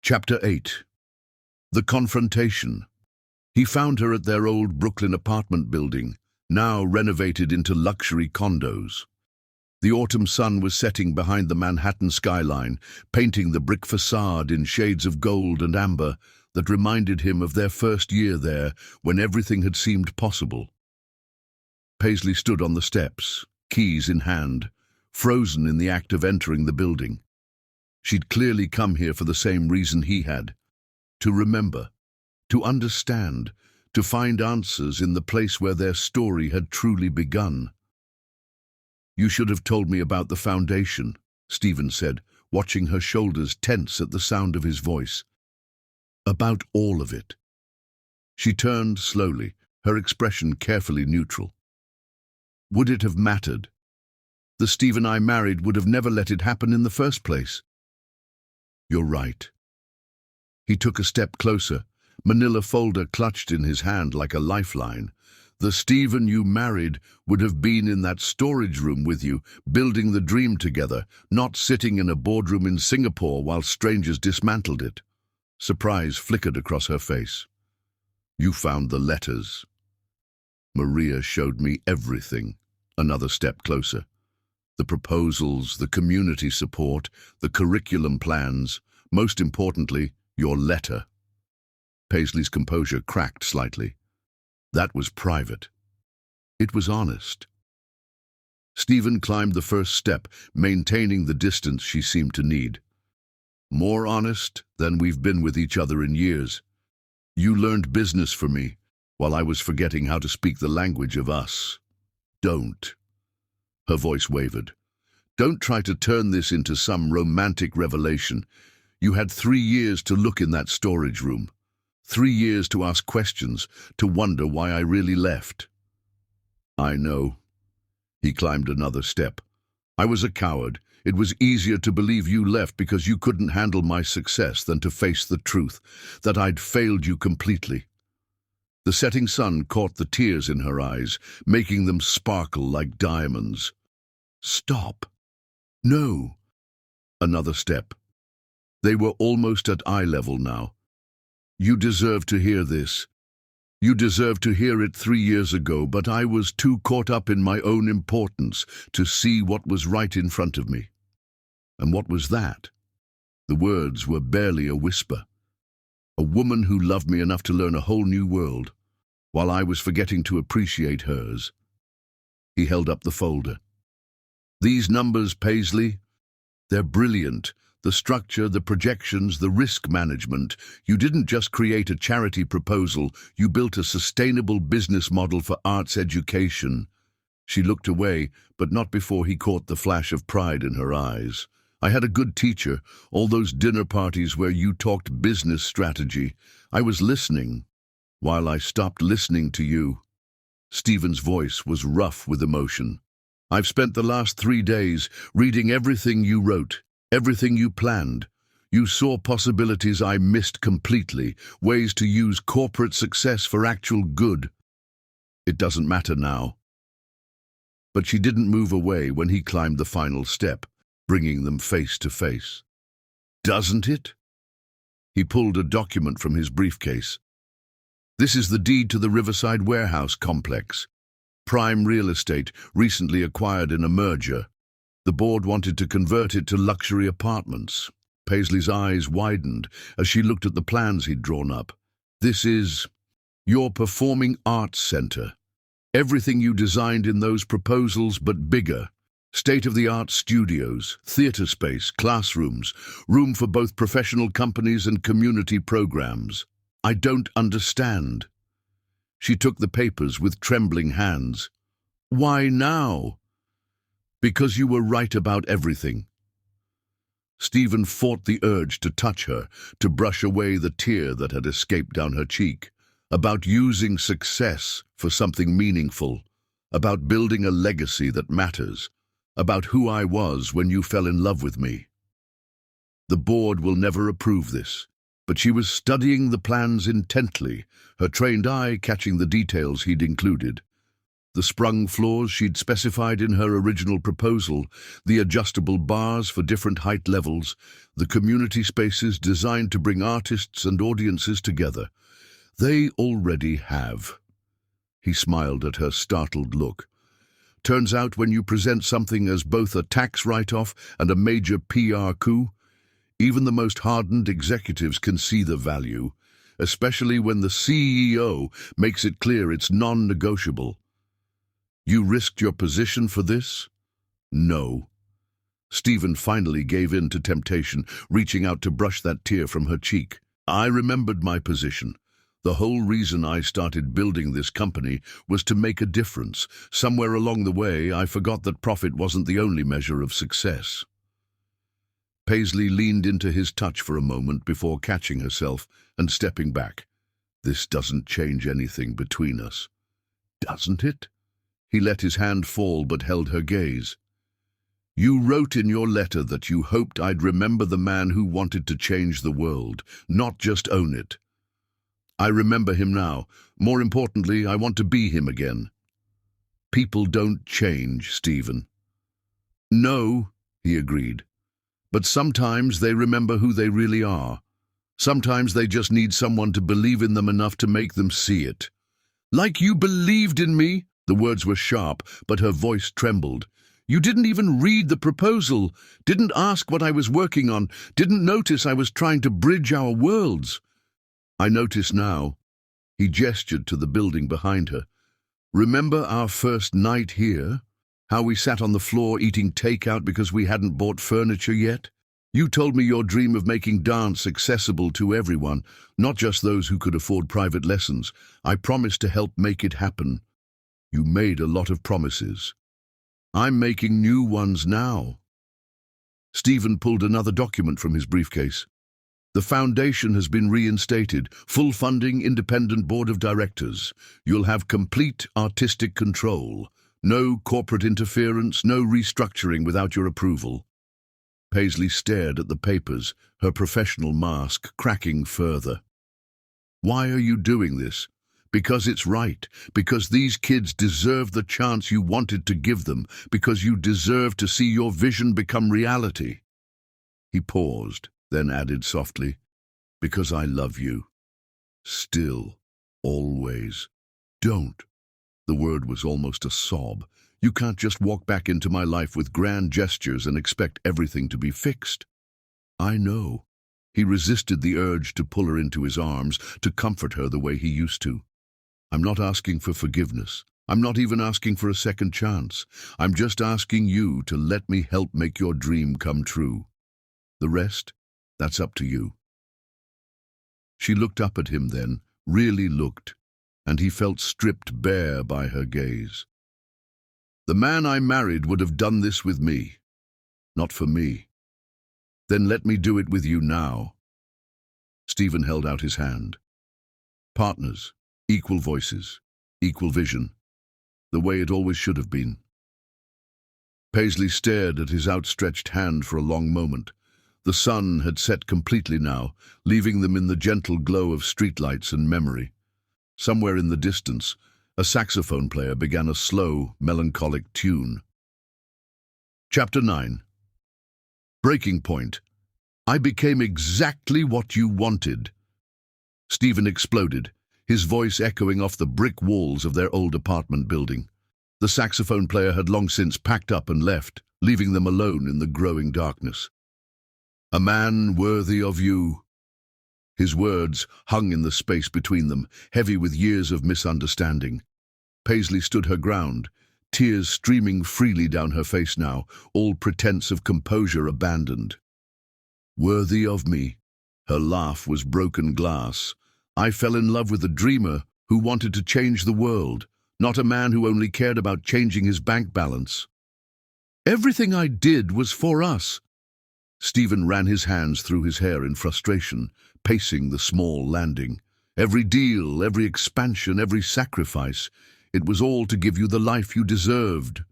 Chapter 8. The Confrontation. He found her at their old Brooklyn apartment building, now renovated into luxury condos. The autumn sun was setting behind the Manhattan skyline, painting the brick facade in shades of gold and amber that reminded him of their first year there, when everything had seemed possible. Paisley stood on the steps, keys in hand, frozen in the act of entering the building. She'd clearly come here for the same reason he had, to remember, to understand, to find answers in the place where their story had truly begun. You should have told me about the foundation, Stephen said, watching her shoulders tense at the sound of his voice. About all of it. She turned slowly, her expression carefully neutral. Would it have mattered? The Stephen I married would have never let it happen in the first place. You're right. He took a step closer, manila folder clutched in his hand like a lifeline. The Stephen you married would have been in that storage room with you, building the dream together, not sitting in a boardroom in Singapore while strangers dismantled it. Surprise flickered across her face. You found the letters. Maria showed me everything. Another step closer. The proposals, the community support, the curriculum plans, most importantly, your letter. Paisley's composure cracked slightly. That was private. It was honest. Stephen climbed the first step, maintaining the distance she seemed to need. More honest than we've been with each other in years. You learned business for me, while I was forgetting how to speak the language of us. Don't. Her voice wavered. Don't try to turn this into some romantic revelation. You had 3 years to look in that storage room. 3 years to ask questions, to wonder why I really left. I know. He climbed another step. I was a coward. It was easier to believe you left because you couldn't handle my success than to face the truth, that I'd failed you completely. The setting sun caught the tears in her eyes, making them sparkle like diamonds. Stop. No. Another step. They were almost at eye level now. You deserve to hear this. You deserved to hear it 3 years ago, but I was too caught up in my own importance to see what was right in front of me. And what was that? The words were barely a whisper. A woman who loved me enough to learn a whole new world, while I was forgetting to appreciate hers. He held up the folder. These numbers, Paisley, they're brilliant. The structure, the projections, the risk management. You didn't just create a charity proposal, you built a sustainable business model for arts education. She looked away, but not before he caught the flash of pride in her eyes. I had a good teacher, all those dinner parties where you talked business strategy. I was listening, while I stopped listening to you. Stephen's voice was rough with emotion. I've spent the last 3 days reading everything you wrote. Everything you planned. You saw possibilities I missed completely, ways to use corporate success for actual good. It doesn't matter now. But she didn't move away when he climbed the final step, bringing them face to face. Doesn't it? He pulled a document from his briefcase. This is the deed to the Riverside Warehouse complex. Prime real estate, recently acquired in a merger. The board wanted to convert it to luxury apartments. Paisley's eyes widened as she looked at the plans he'd drawn up. This is your performing arts center. Everything you designed in those proposals, but bigger. State-of-the-art studios, theater space, classrooms, room for both professional companies and community programs. I don't understand. She took the papers with trembling hands. Why now? Because you were right about everything. Stephen fought the urge to touch her, to brush away the tear that had escaped down her cheek. About using success for something meaningful. About building a legacy that matters. About who I was when you fell in love with me. The board will never approve this, but she was studying the plans intently, her trained eye catching the details he'd included. The sprung floors she'd specified in her original proposal, the adjustable bars for different height levels, the community spaces designed to bring artists and audiences together. They already have. He smiled at her startled look. Turns out when you present something as both a tax write-off and a major PR coup, even the most hardened executives can see the value, especially when the CEO makes it clear it's non-negotiable. You risked your position for this? No. Stephen finally gave in to temptation, reaching out to brush that tear from her cheek. I remembered my position. The whole reason I started building this company was to make a difference. Somewhere along the way, I forgot that profit wasn't the only measure of success. Paisley leaned into his touch for a moment before catching herself and stepping back. This doesn't change anything between us. Doesn't it? He let his hand fall but held her gaze. You wrote in your letter that you hoped I'd remember the man who wanted to change the world, not just own it. I remember him now. More importantly, I want to be him again. People don't change, Stephen. No, he agreed. But sometimes they remember who they really are. Sometimes they just need someone to believe in them enough to make them see it. Like you believed in me? The words were sharp, but her voice trembled. You didn't even read the proposal, didn't ask what I was working on, didn't notice I was trying to bridge our worlds. I notice now. He gestured to the building behind her. Remember our first night here? How we sat on the floor eating takeout because we hadn't bought furniture yet? You told me your dream of making dance accessible to everyone, not just those who could afford private lessons. I promised to help make it happen. You made a lot of promises. I'm making new ones now. Stephen pulled another document from his briefcase. The foundation has been reinstated. Full funding, independent board of directors. You'll have complete artistic control. No corporate interference, no restructuring without your approval. Paisley stared at the papers, her professional mask cracking further. Why are you doing this? Because it's right, because these kids deserve the chance you wanted to give them, because you deserve to see your vision become reality. He paused, then added softly, because I love you. Still, always. Don't. The word was almost a sob. You can't just walk back into my life with grand gestures and expect everything to be fixed. I know. He resisted the urge to pull her into his arms, to comfort her the way he used to. I'm not asking for forgiveness. I'm not even asking for a second chance. I'm just asking you to let me help make your dream come true. The rest, that's up to you. She looked up at him then, really looked, and he felt stripped bare by her gaze. The man I married would have done this with me, not for me. Then let me do it with you now. Stephen held out his hand. Partners. Equal voices, equal vision, the way it always should have been. Paisley stared at his outstretched hand for a long moment. The sun had set completely now, leaving them in the gentle glow of streetlights and memory. Somewhere in the distance, a saxophone player began a slow, melancholic tune. Chapter 9. Breaking point. I became exactly what you wanted. Stephen exploded, his voice echoing off the brick walls of their old apartment building. The saxophone player had long since packed up and left, leaving them alone in the growing darkness. A man worthy of you. His words hung in the space between them, heavy with years of misunderstanding. Paisley stood her ground, tears streaming freely down her face now, all pretense of composure abandoned. Worthy of me. Her laugh was broken glass. I fell in love with a dreamer who wanted to change the world, not a man who only cared about changing his bank balance. Everything I did was for us. Stephen ran his hands through his hair in frustration, pacing the small landing. Every deal, every expansion, every sacrifice, it was all to give you the life you deserved.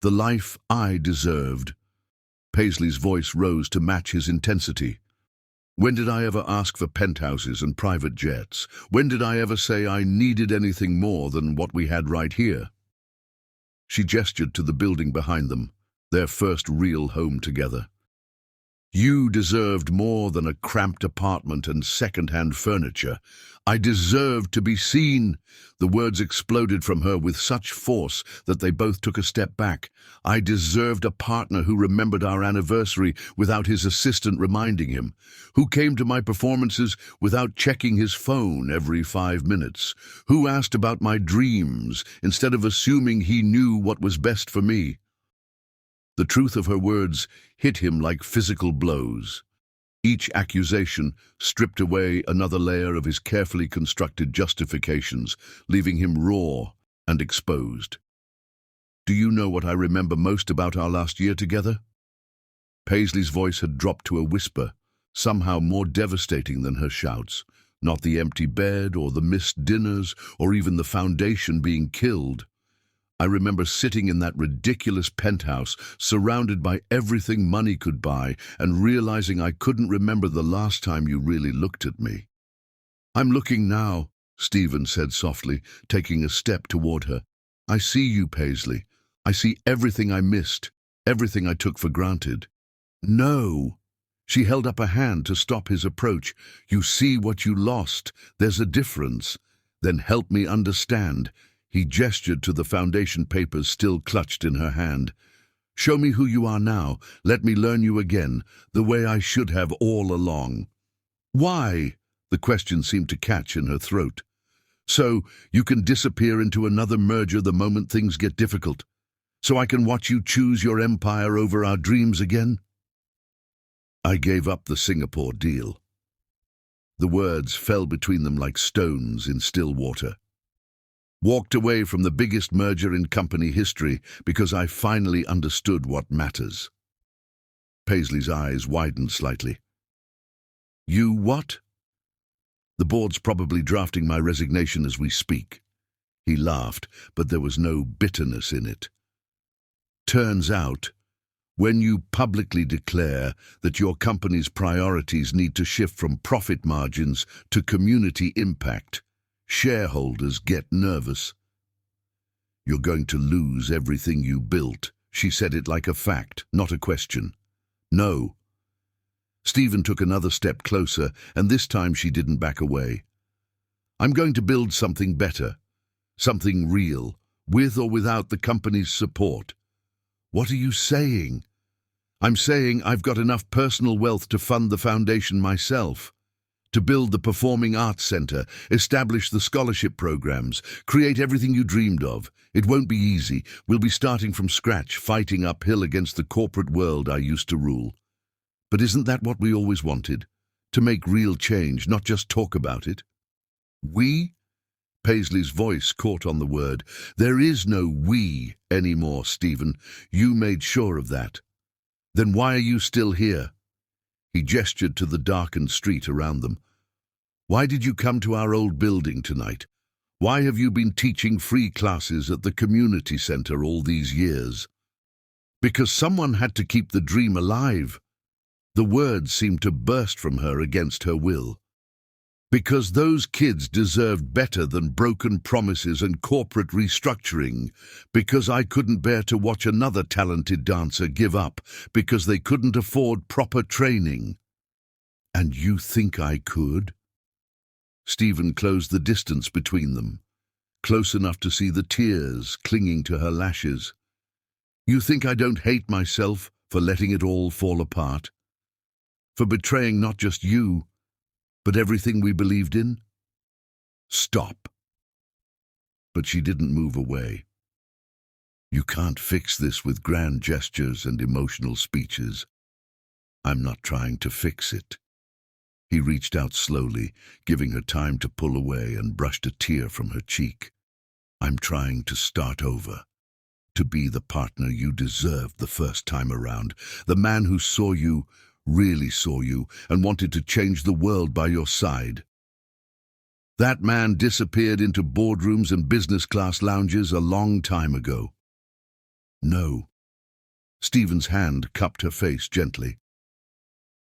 The life I deserved. Paisley's voice rose to match his intensity. When did I ever ask for penthouses and private jets? When did I ever say I needed anything more than what we had right here? She gestured to the building behind them, their first real home together. You deserved more than a cramped apartment and second-hand furniture. I deserved to be seen. The words exploded from her with such force that they both took a step back. I deserved a partner who remembered our anniversary without his assistant reminding him, who came to my performances without checking his phone every 5 minutes, who asked about my dreams instead of assuming he knew what was best for me. The truth of her words hit him like physical blows. Each accusation stripped away another layer of his carefully constructed justifications, leaving him raw and exposed. Do you know what I remember most about our last year together? Paisley's voice had dropped to a whisper, somehow more devastating than her shouts. Not the empty bed or the missed dinners or even the foundation being killed. I remember sitting in that ridiculous penthouse, surrounded by everything money could buy, and realizing I couldn't remember the last time you really looked at me. "I'm looking now," Stephen said softly, taking a step toward her. "I see you, Paisley. I see everything I missed, everything I took for granted." "No." She held up a hand to stop his approach. "You see what you lost. There's a difference. Then help me understand." He gestured to the foundation papers still clutched in her hand. "Show me who you are now. Let me learn you again, the way I should have all along." "Why?" The question seemed to catch in her throat. "So you can disappear into another merger the moment things get difficult. So I can watch you choose your empire over our dreams again." "I gave up the Singapore deal." The words fell between them like stones in still water. "Walked away from the biggest merger in company history because I finally understood what matters." Paisley's eyes widened slightly. "You what?" "The board's probably drafting my resignation as we speak." He laughed, but there was no bitterness in it. "Turns out, when you publicly declare that your company's priorities need to shift from profit margins to community impact, shareholders get nervous." "You're going to lose everything you built." She said it like a fact, not a question. "No." Stephen took another step closer, and this time she didn't back away. "I'm going to build something better, something real, with or without the company's support." "What are you saying?" "I'm saying I've got enough personal wealth to fund the foundation myself. To build the Performing Arts Center, establish the scholarship programs, create everything you dreamed of. It won't be easy. We'll be starting from scratch, fighting uphill against the corporate world I used to rule. But isn't that what we always wanted? To make real change, not just talk about it?" "We?" Paisley's voice caught on the word. "There is no we anymore, Stephen. You made sure of that. Then why are you still here?" He gestured to the darkened street around them. "Why did you come to our old building tonight? Why have you been teaching free classes at the community center all these years?" "Because someone had to keep the dream alive." The words seemed to burst from her against her will. "Because those kids deserved better than broken promises and corporate restructuring. Because I couldn't bear to watch another talented dancer give up because they couldn't afford proper training." "And you think I could?" Stephen closed the distance between them, close enough to see the tears clinging to her lashes. "You think I don't hate myself for letting it all fall apart? For betraying not just you, but everything we believed in?" "Stop." But she didn't move away. "You can't fix this with grand gestures and emotional speeches." "I'm not trying to fix it." He reached out slowly, giving her time to pull away, and brushed a tear from her cheek. "I'm trying to start over. To be the partner you deserved the first time around. The man who saw you, really saw you, and wanted to change the world by your side. That man disappeared into boardrooms and business class lounges a long time ago." "No." Stephen's hand cupped her face gently.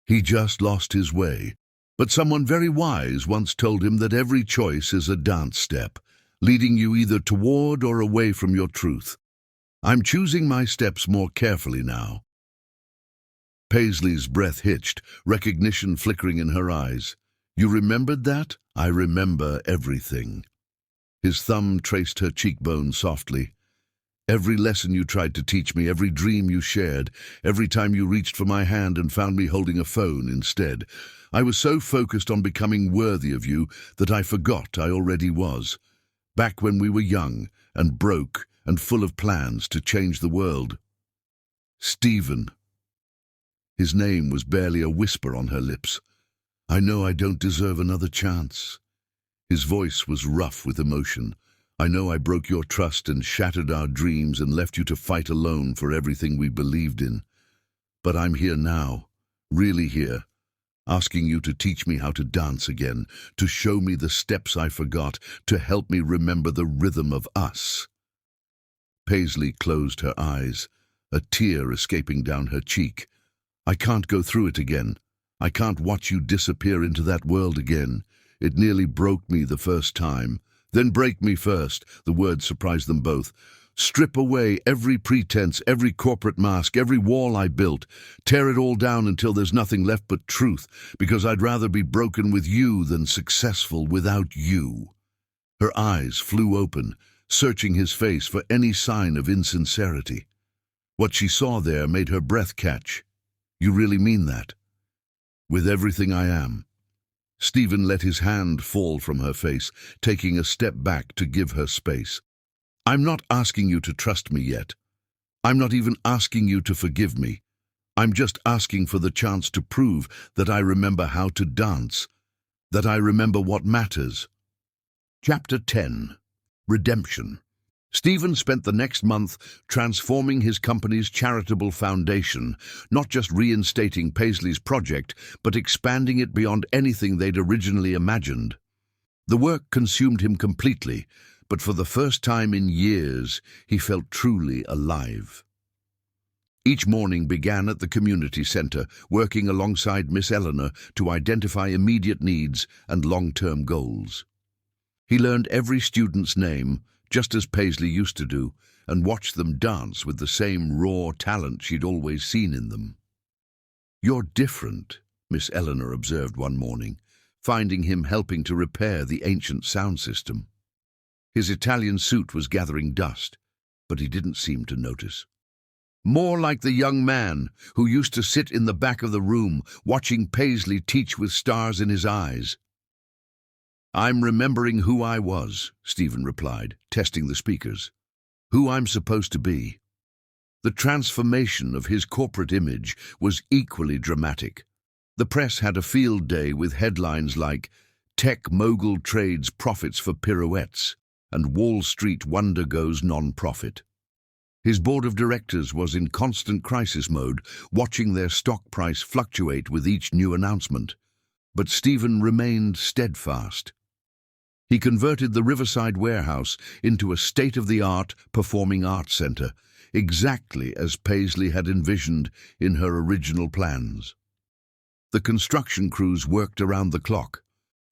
"He just lost his way. But someone very wise once told him that every choice is a dance step, leading you either toward or away from your truth. I'm choosing my steps more carefully now." Paisley's breath hitched, recognition flickering in her eyes. "You remembered that?" "I remember everything." His thumb traced her cheekbone softly. "Every lesson you tried to teach me, every dream you shared, every time you reached for my hand and found me holding a phone instead. I was so focused on becoming worthy of you that I forgot I already was. Back when we were young and broke and full of plans to change the world." "Stephen." His name was barely a whisper on her lips. "I know I don't deserve another chance." His voice was rough with emotion. "I know I broke your trust and shattered our dreams and left you to fight alone for everything we believed in. But I'm here now, really here, asking you to teach me how to dance again, to show me the steps I forgot, to help me remember the rhythm of us." Paisley closed her eyes, a tear escaping down her cheek. "I can't go through it again. I can't watch you disappear into that world again. It nearly broke me the first time. Then break me first." The words surprised them both. "Strip away every pretense, every corporate mask, every wall I built. Tear it all down until there's nothing left but truth, because I'd rather be broken with you than successful without you." Her eyes flew open, searching his face for any sign of insincerity. What she saw there made her breath catch. "You really mean that?" "With everything I am." Stephen let his hand fall from her face, taking a step back to give her space. "I'm not asking you to trust me yet. I'm not even asking you to forgive me. I'm just asking for the chance to prove that I remember how to dance, that I remember what matters." Chapter 10. Redemption. Stephen spent the next month transforming his company's charitable foundation, not just reinstating Paisley's project, but expanding it beyond anything they'd originally imagined. The work consumed him completely, but for the first time in years, he felt truly alive. Each morning began at the community center, working alongside Miss Eleanor to identify immediate needs and long-term goals. He learned every student's name, just as Paisley used to do, and watched them dance with the same raw talent she'd always seen in them. "You're different," Miss Eleanor observed one morning, finding him helping to repair the ancient sound system. His Italian suit was gathering dust, but he didn't seem to notice. "More like the young man who used to sit in the back of the room, watching Paisley teach with stars in his eyes." "I'm remembering who I was," Stephen replied, testing the speakers. "Who I'm supposed to be." The transformation of his corporate image was equally dramatic. The press had a field day with headlines like "Tech Mogul Trades Profits for Pirouettes" and "Wall Street Wonder Goes Non-Profit." His board of directors was in constant crisis mode, watching their stock price fluctuate with each new announcement. But Stephen remained steadfast. He converted the Riverside warehouse into a state-of-the-art performing arts center, exactly as Paisley had envisioned in her original plans. The construction crews worked around the clock,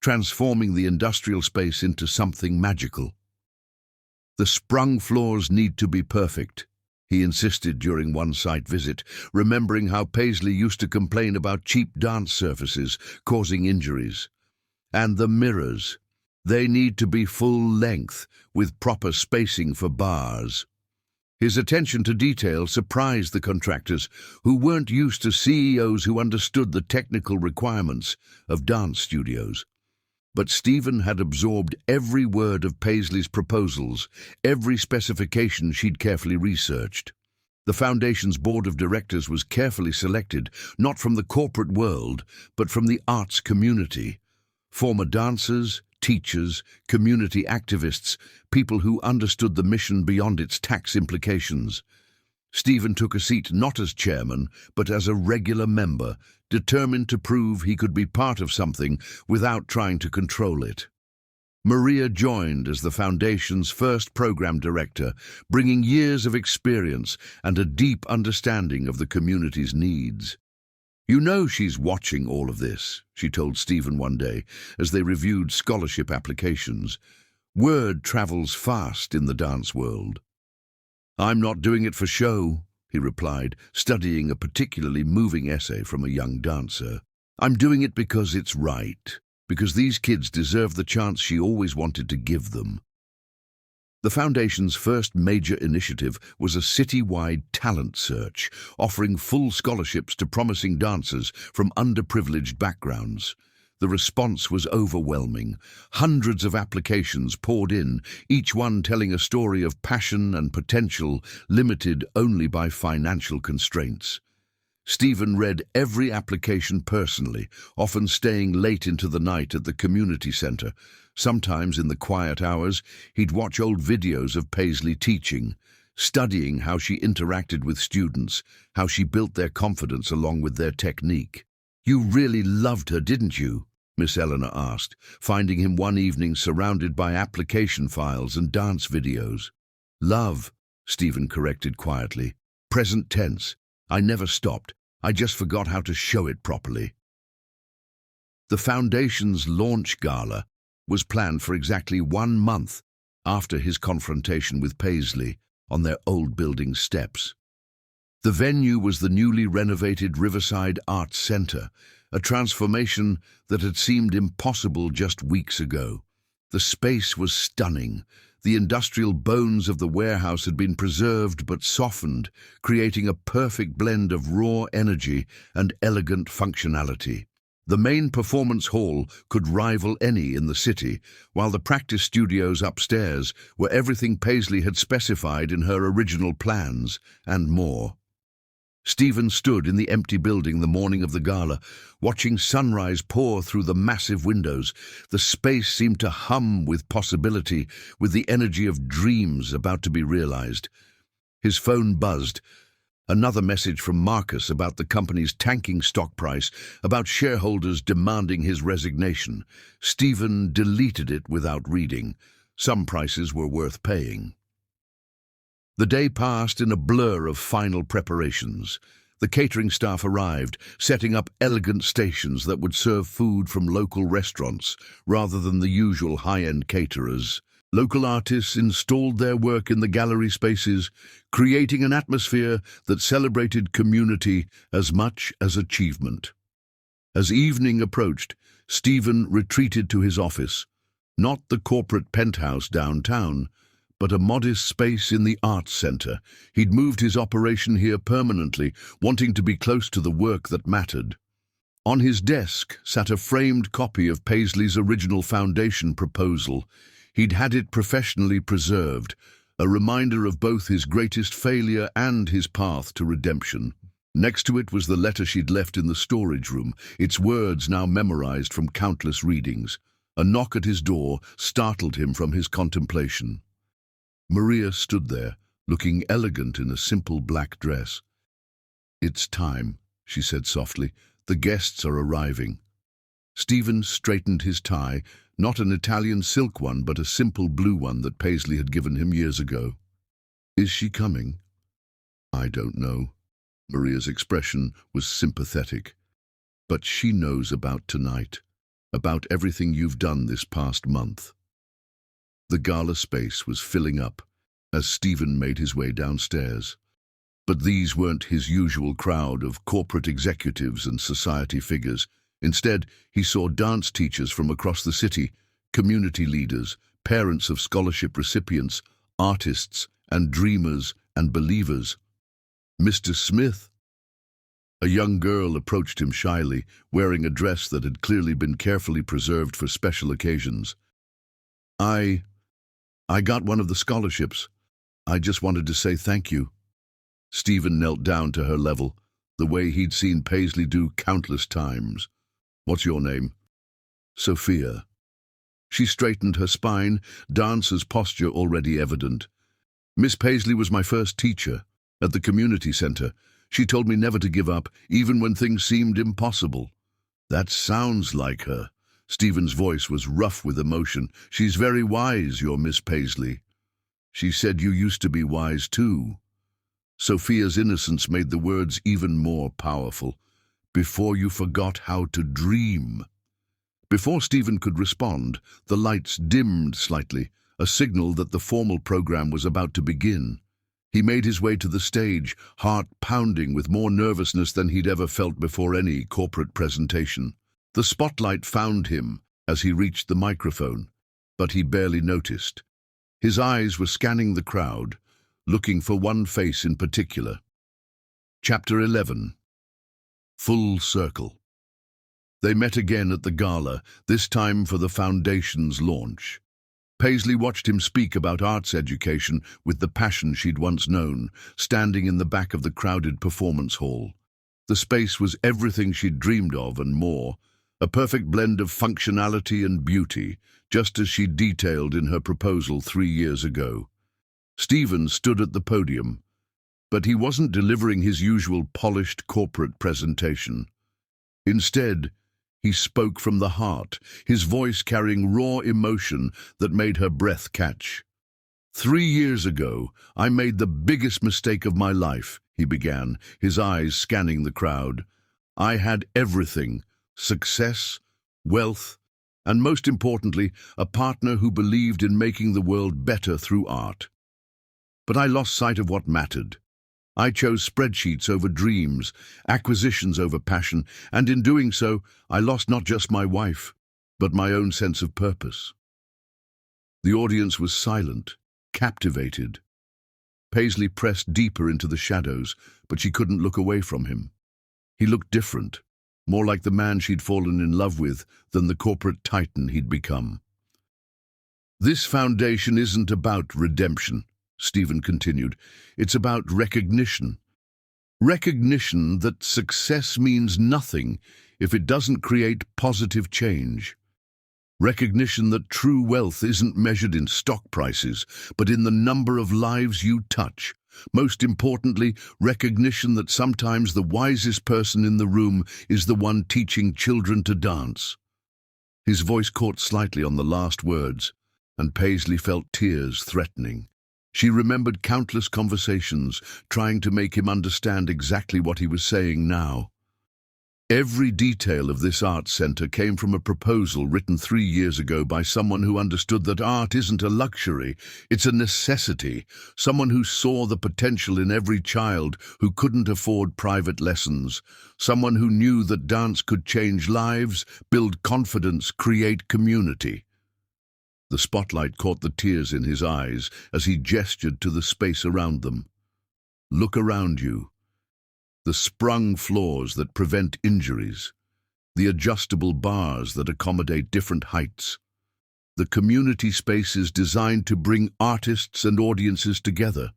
transforming the industrial space into something magical. "The sprung floors need to be perfect," he insisted during one site visit, remembering how Paisley used to complain about cheap dance surfaces causing injuries. "And the mirrors. They need to be full length, with proper spacing for bars." His attention to detail surprised the contractors, who weren't used to CEOs who understood the technical requirements of dance studios. But Stephen had absorbed every word of Paisley's proposals, every specification she'd carefully researched. The Foundation's board of directors was carefully selected, not from the corporate world, but from the arts community. Former dancers, teachers, community activists, people who understood the mission beyond its tax implications. Stephen took a seat not as chairman, but as a regular member, determined to prove he could be part of something without trying to control it. Maria joined as the Foundation's first program director, bringing years of experience and a deep understanding of the community's needs. "You know she's watching all of this," she told Stephen one day as they reviewed scholarship applications. "Word travels fast in the dance world." "I'm not doing it for show," he replied, studying a particularly moving essay from a young dancer. "I'm doing it because it's right, because these kids deserve the chance she always wanted to give them." The Foundation's first major initiative was a city-wide talent search, offering full scholarships to promising dancers from underprivileged backgrounds. The response was overwhelming. Hundreds of applications poured in, each one telling a story of passion and potential, limited only by financial constraints. Stephen read every application personally, often staying late into the night at the community center. Sometimes in the quiet hours, he'd watch old videos of Paisley teaching, studying how she interacted with students, how she built their confidence along with their technique. "You really loved her, didn't you?" Miss Eleanor asked, finding him one evening surrounded by application files and dance videos. "Love," Stephen corrected quietly. "Present tense. I never stopped. I just forgot how to show it properly." The Foundation's launch gala was planned for exactly 1 month after his confrontation with Paisley on their old building steps. The venue was the newly renovated Riverside Arts Center, a transformation that had seemed impossible just weeks ago. The space was stunning. The industrial bones of the warehouse had been preserved but softened, creating a perfect blend of raw energy and elegant functionality. The main performance hall could rival any in the city, while the practice studios upstairs were everything Paisley had specified in her original plans, and more. Stephen stood in the empty building the morning of the gala, watching sunrise pour through the massive windows. The space seemed to hum with possibility, with the energy of dreams about to be realized. His phone buzzed. Another message from Marcus about the company's tanking stock price, about shareholders demanding his resignation. Stephen deleted it without reading. Some prices were worth paying. The day passed in a blur of final preparations. The catering staff arrived, setting up elegant stations that would serve food from local restaurants rather than the usual high-end caterers. Local artists installed their work in the gallery spaces, creating an atmosphere that celebrated community as much as achievement. As evening approached, Stephen retreated to his office, not the corporate penthouse downtown, but a modest space in the Arts Center. He'd moved his operation here permanently, wanting to be close to the work that mattered. On his desk sat a framed copy of Paisley's original foundation proposal. He'd had it professionally preserved, a reminder of both his greatest failure and his path to redemption. Next to it was the letter she'd left in the storage room, its words now memorized from countless readings. A knock at his door startled him from his contemplation. Maria stood there, looking elegant in a simple black dress. "It's time," she said softly. "The guests are arriving." Stephen straightened his tie, not an Italian silk one, but a simple blue one that Paisley had given him years ago. "Is she coming?" "I don't know." Maria's expression was sympathetic. "But she knows about tonight, about everything you've done this past month." The gala space was filling up as Stephen made his way downstairs. But these weren't his usual crowd of corporate executives and society figures. Instead, he saw dance teachers from across the city, community leaders, parents of scholarship recipients, artists and dreamers and believers. "Mr. Smith?" A young girl approached him shyly, wearing a dress that had clearly been carefully preserved for special occasions. I got one of the scholarships. I just wanted to say thank you." Stephen knelt down to her level, the way he'd seen Paisley do countless times. "What's your name?" "Sophia." She straightened her spine, dancer's posture already evident. "Miss Paisley was my first teacher at the community center. She told me never to give up, even when things seemed impossible." "That sounds like her." Stephen's voice was rough with emotion. "She's very wise, your Miss Paisley." "She said you used to be wise too." Sophia's innocence made the words even more powerful. "Before you forgot how to dream." Before Stephen could respond, the lights dimmed slightly, a signal that the formal program was about to begin. He made his way to the stage, heart pounding with more nervousness than he'd ever felt before any corporate presentation. The spotlight found him as he reached the microphone, but he barely noticed. His eyes were scanning the crowd, looking for one face in particular. Chapter 11. Full Circle. They met again at the gala, this time for the Foundation's launch. Paisley watched him speak about arts education with the passion she'd once known, standing in the back of the crowded performance hall. The space was everything she'd dreamed of and more, a perfect blend of functionality and beauty, just as she detailed in her proposal 3 years ago. Stephen stood at the podium, but he wasn't delivering his usual polished corporate presentation. Instead, he spoke from the heart, his voice carrying raw emotion that made her breath catch. 3 years ago, I made the biggest mistake of my life, he began, his eyes scanning the crowd. I had everything: success, wealth, and most importantly, a partner who believed in making the world better through art. But I lost sight of what mattered. I chose spreadsheets over dreams, acquisitions over passion, and in doing so, I lost not just my wife, but my own sense of purpose. The audience was silent, captivated. Paisley pressed deeper into the shadows, but she couldn't look away from him. He looked different, more like the man she'd fallen in love with than the corporate titan he'd become. This foundation isn't about redemption, Stephen continued. It's about recognition. Recognition that success means nothing if it doesn't create positive change. Recognition that true wealth isn't measured in stock prices, but in the number of lives you touch. Most importantly, recognition that sometimes the wisest person in the room is the one teaching children to dance. His voice caught slightly on the last words, and Paisley felt tears threatening. She remembered countless conversations, trying to make him understand exactly what he was saying now. Every detail of this art center came from a proposal written 3 years ago by someone who understood that art isn't a luxury, it's a necessity, someone who saw the potential in every child who couldn't afford private lessons, someone who knew that dance could change lives, build confidence, create community. The spotlight caught the tears in his eyes as he gestured to the space around them. Look around you. The sprung floors that prevent injuries, the adjustable bars that accommodate different heights. The community spaces designed to bring artists and audiences together.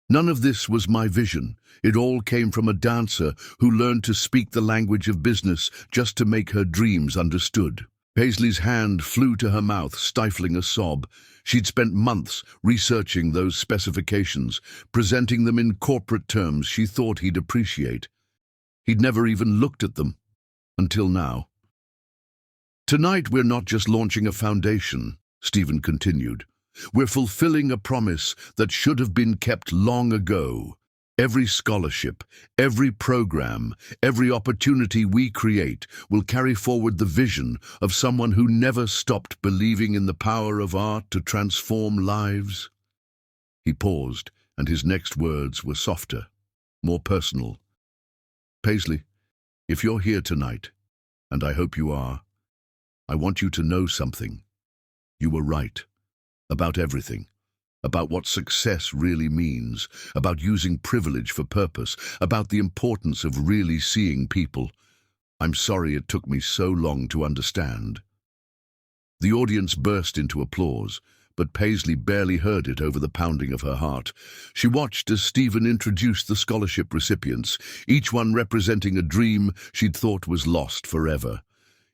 None of this was my vision. It all came from a dancer who learned to speak the language of business just to make her dreams understood. Paisley's hand flew to her mouth, stifling a sob. She'd spent months researching those specifications, presenting them in corporate terms she thought he'd appreciate. He'd never even looked at them, until now. Tonight we're not just launching a foundation, Stephen continued. We're fulfilling a promise that should have been kept long ago. Every scholarship, every program, every opportunity we create will carry forward the vision of someone who never stopped believing in the power of art to transform lives. He paused, and his next words were softer, more personal. Paisley, if you're here tonight, and I hope you are, I want you to know something. You were right about everything. About what success really means, about using privilege for purpose, about the importance of really seeing people. I'm sorry it took me so long to understand. The audience burst into applause, but Paisley barely heard it over the pounding of her heart. She watched as Stephen introduced the scholarship recipients, each one representing a dream she'd thought was lost forever.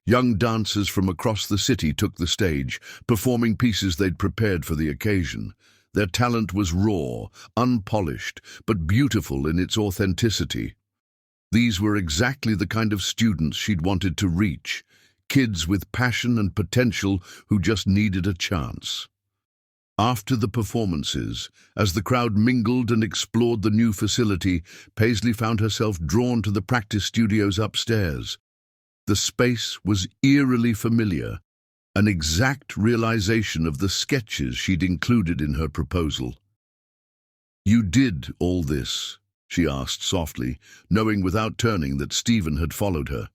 Young dancers from across the city took the stage, performing pieces they'd prepared for the occasion. Their talent was raw, unpolished, but beautiful in its authenticity. These were exactly the kind of students she'd wanted to reach, kids with passion and potential who just needed a chance. After the performances, as the crowd mingled and explored the new facility, Paisley found herself drawn to the practice studios upstairs. The space was eerily familiar, an exact realization of the sketches she'd included in her proposal. "You did all this?" she asked softly, knowing without turning that Stephen had followed her.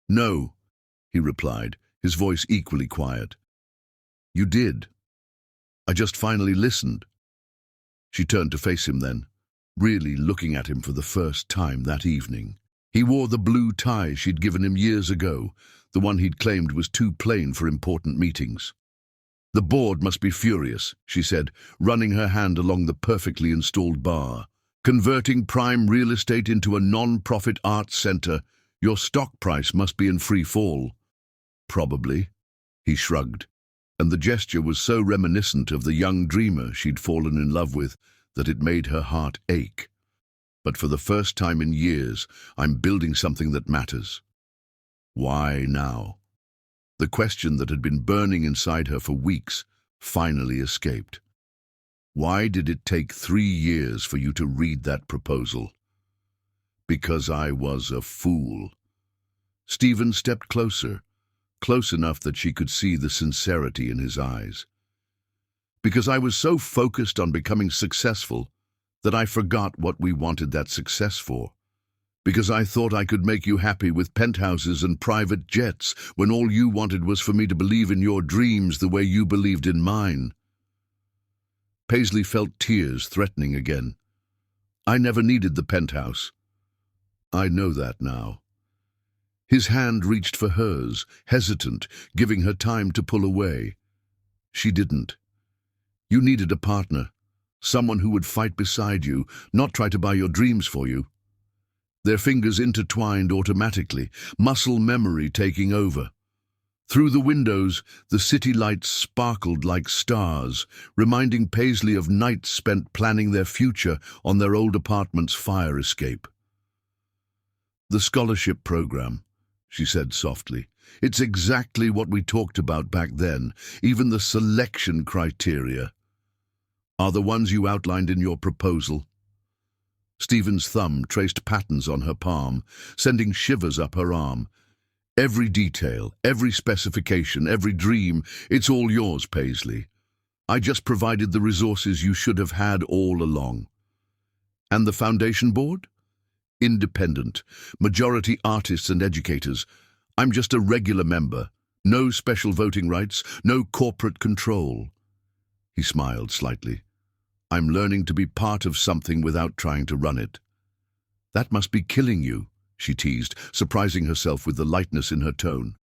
"No," he replied, his voice equally quiet. "You did. I just finally listened." She turned to face him then, really looking at him for the first time that evening. He wore the blue tie she'd given him years ago, the one he'd claimed was too plain for important meetings. "The board must be furious," she said, running her hand along the perfectly installed bar. "Converting prime real estate into a non-profit arts center, your stock price must be in free fall." "Probably," he shrugged. and the gesture was so reminiscent of the young dreamer she'd fallen in love with that it made her heart ache. But for the first time in years, I'm building something that matters. Why now? The question that had been burning inside her for weeks finally escaped. Why did it take 3 years for you to read that proposal? Because I was a fool. Stephen stepped closer, close enough that she could see the sincerity in his eyes. Because I was so focused on becoming successful that I forgot what we wanted that success for. Because I thought I could make you happy with penthouses and private jets when all you wanted was for me to believe in your dreams the way you believed in mine. Paisley felt tears threatening again. I never needed the penthouse. I know that now. His hand reached for hers, hesitant, giving her time to pull away. She didn't. You needed a partner, someone who would fight beside you, not try to buy your dreams for you. Their fingers intertwined automatically, muscle memory taking over. Through the windows, the city lights sparkled like stars, reminding Paisley of nights spent planning their future on their old apartment's fire escape. The scholarship program, she said softly. It's exactly what we talked about back then, even the selection criteria are the ones you outlined in your proposal. Stephen's thumb traced patterns on her palm, sending shivers up her arm. Every detail, every specification, every dream, it's all yours, Paisley. I just provided the resources you should have had all along. And the foundation board? Independent, majority artists and educators. I'm just a regular member. No special voting rights, no corporate control. He smiled slightly. I'm learning to be part of something without trying to run it. That must be killing you, she teased, surprising herself with the lightness in her tone.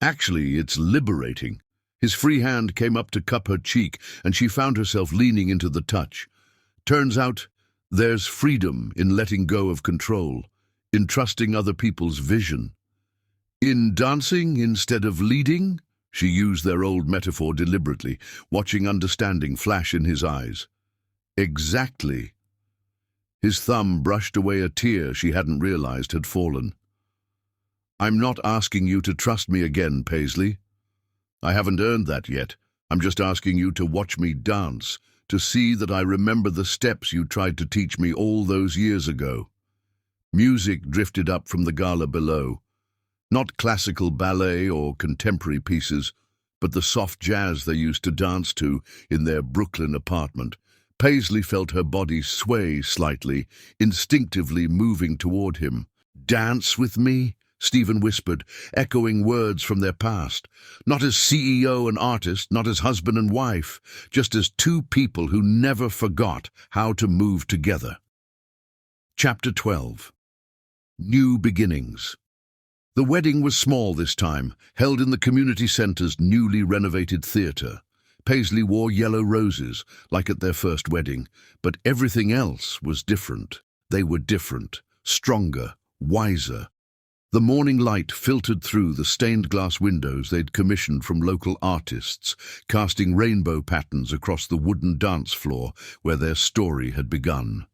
Actually, it's liberating. His free hand came up to cup her cheek, and she found herself leaning into the touch. Turns out, there's freedom in letting go of control, in trusting other people's vision. In dancing instead of leading, she used their old metaphor deliberately, watching understanding flash in his eyes. Exactly. His thumb brushed away a tear she hadn't realized had fallen. I'm not asking you to trust me again, Paisley. I haven't earned that yet. I'm just asking you to watch me dance, to see that I remember the steps you tried to teach me all those years ago. Music drifted up from the gala below. Not classical ballet or contemporary pieces, but the soft jazz they used to dance to in their Brooklyn apartment. Paisley felt her body sway slightly, instinctively moving toward him. Dance with me? Stephen whispered, echoing words from their past. Not as CEO and artist, not as husband and wife, just as two people who never forgot how to move together. Chapter 12. New Beginnings. The wedding was small this time, held in the community centre's newly renovated theatre. Paisley wore yellow roses, like at their first wedding, but everything else was different. They were different, stronger, wiser. The morning light filtered through the stained glass windows they'd commissioned from local artists, casting rainbow patterns across the wooden dance floor where their story had begun.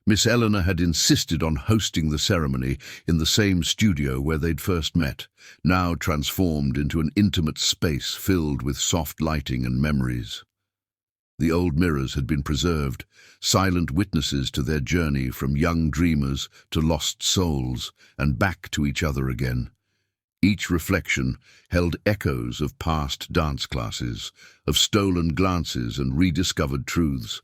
Miss Eleanor had insisted on hosting the ceremony in the same studio where they'd first met, now transformed into an intimate space filled with soft lighting and memories. The old mirrors had been preserved, silent witnesses to their journey from young dreamers to lost souls and back to each other again. Each reflection held echoes of past dance classes, of stolen glances and rediscovered truths.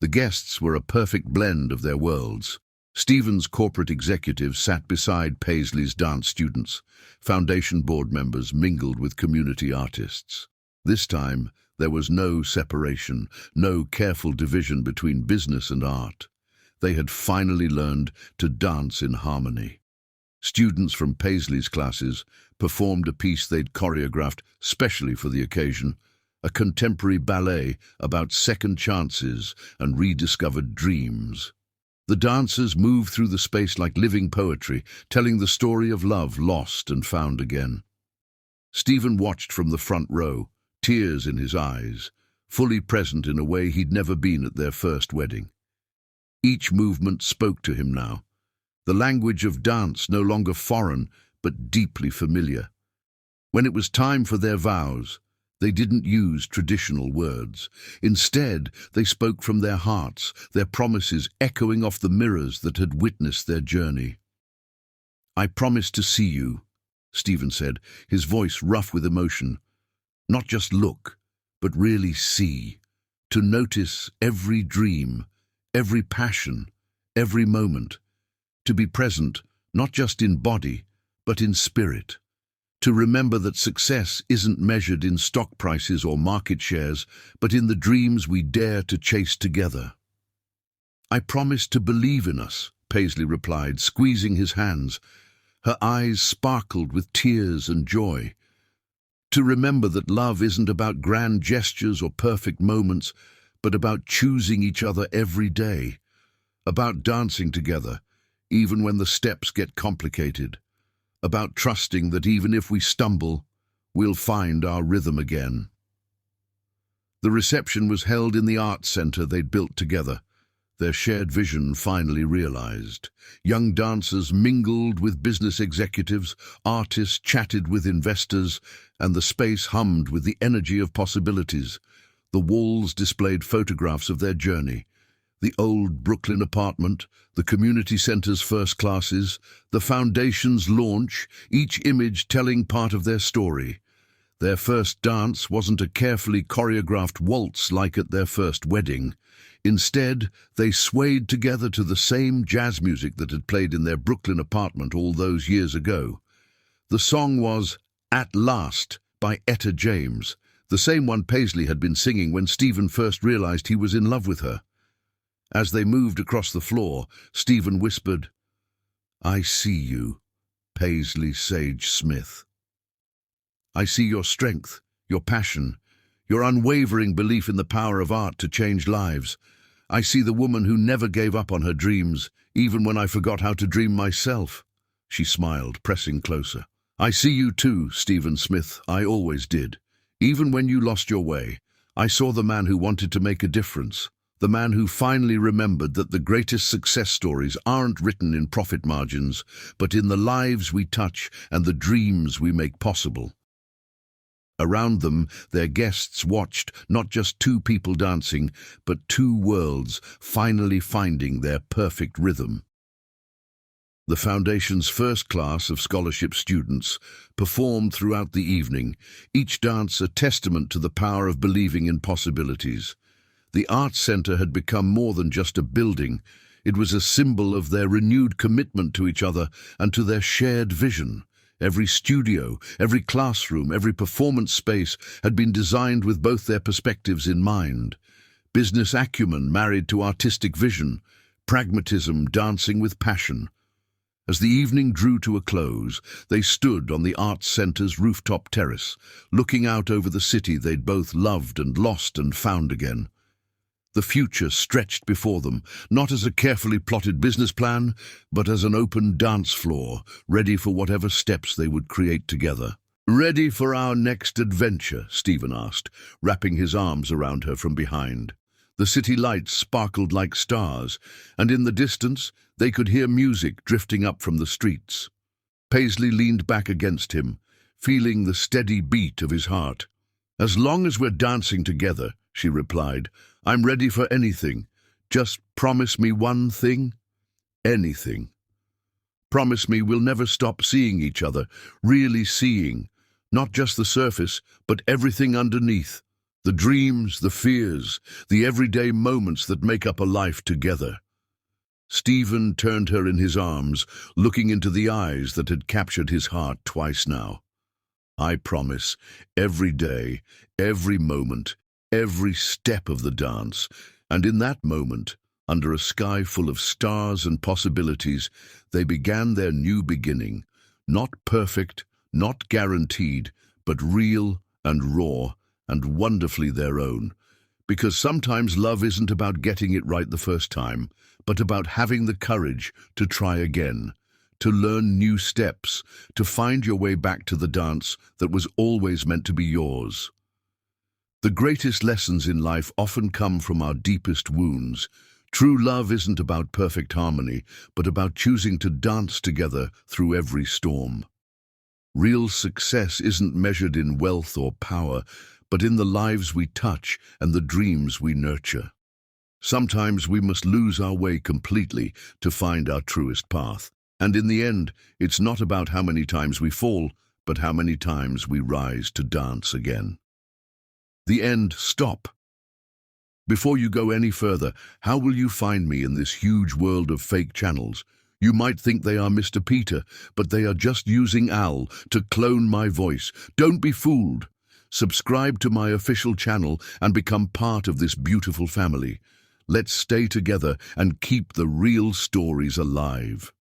The guests were a perfect blend of their worlds. Stephen's corporate executives sat beside Paisley's dance students. Foundation board members mingled with community artists. This time, there was no separation, no careful division between business and art. They had finally learned to dance in harmony. Students from Paisley's classes performed a piece they'd choreographed specially for the occasion, a contemporary ballet about second chances and rediscovered dreams. The dancers moved through the space like living poetry, telling the story of love lost and found again. Stephen watched from the front row, tears in his eyes, fully present in a way he'd never been at their first wedding. Each movement spoke to him now, the language of dance no longer foreign but deeply familiar. When it was time for their vows, they didn't use traditional words. Instead, they spoke from their hearts, their promises echoing off the mirrors that had witnessed their journey. "I promise to see you," Stephen said, his voice rough with emotion. "Not just look, but really see. To notice every dream, every passion, every moment. To be present, not just in body, but in spirit. To remember that success isn't measured in stock prices or market shares, but in the dreams we dare to chase together." "I promise to believe in us," Paisley replied, squeezing his hands. Her eyes sparkled with tears and joy. "To remember that love isn't about grand gestures or perfect moments, but about choosing each other every day. About dancing together, even when the steps get complicated. About trusting that even if we stumble, we'll find our rhythm again." The reception was held in the arts center they'd built together, their shared vision finally realized. Young dancers mingled with business executives, artists chatted with investors, and the space hummed with the energy of possibilities. The walls displayed photographs of their journey. The old Brooklyn apartment, the community center's first classes, the foundation's launch, each image telling part of their story. Their first dance wasn't a carefully choreographed waltz like at their first wedding. Instead, they swayed together to the same jazz music that had played in their Brooklyn apartment all those years ago. The song was "At Last" by Etta James, the same one Paisley had been singing when Stephen first realized he was in love with her. As they moved across the floor, Stephen whispered, "I see you, Paisley Sage Smith. I see your strength, your passion, your unwavering belief in the power of art to change lives. I see the woman who never gave up on her dreams, even when I forgot how to dream myself." She smiled, pressing closer. "I see you too, Stephen Smith. I always did. Even when you lost your way, I saw the man who wanted to make a difference. The man who finally remembered that the greatest success stories aren't written in profit margins, but in the lives we touch and the dreams we make possible." Around them, their guests watched not just two people dancing, but two worlds finally finding their perfect rhythm. The Foundation's first class of scholarship students performed throughout the evening, each dance a testament to the power of believing in possibilities. The Arts Center had become more than just a building. It was a symbol of their renewed commitment to each other and to their shared vision. Every studio, every classroom, every performance space had been designed with both their perspectives in mind. Business acumen married to artistic vision, pragmatism dancing with passion. As the evening drew to a close, they stood on the Arts Center's rooftop terrace, looking out over the city they'd both loved and lost and found again. The future stretched before them, not as a carefully plotted business plan, but as an open dance floor, ready for whatever steps they would create together. "Ready for our next adventure?" Stephen asked, wrapping his arms around her from behind. The city lights sparkled like stars, and in the distance they could hear music drifting up from the streets. Paisley leaned back against him, feeling the steady beat of his heart. "As long as we're dancing together," she replied, "I'm ready for anything. Just promise me one thing." "Anything. Promise me we'll never stop seeing each other, really seeing, not just the surface, but everything underneath. The dreams, the fears, the everyday moments that make up a life together." Stephen turned her in his arms, looking into the eyes that had captured his heart twice now. "I promise, every day, every moment, every step of the dance." And in that moment, under a sky full of stars and possibilities, they began their new beginning. Not perfect, not guaranteed, but real and raw and wonderfully their own. Because sometimes love isn't about getting it right the first time, but about having the courage to try again, to learn new steps, to find your way back to the dance that was always meant to be yours. The greatest lessons in life often come from our deepest wounds. True love isn't about perfect harmony, but about choosing to dance together through every storm. Real success isn't measured in wealth or power, but in the lives we touch and the dreams we nurture. Sometimes we must lose our way completely to find our truest path. And in the end, it's not about how many times we fall, but how many times we rise to dance again. The end. Stop. Before you go any further, how will you find me in this huge world of fake channels? You might think they are Mr. Peter, but they are just using Al to clone my voice. Don't be fooled. Subscribe to my official channel and become part of this beautiful family. Let's stay together and keep the real stories alive.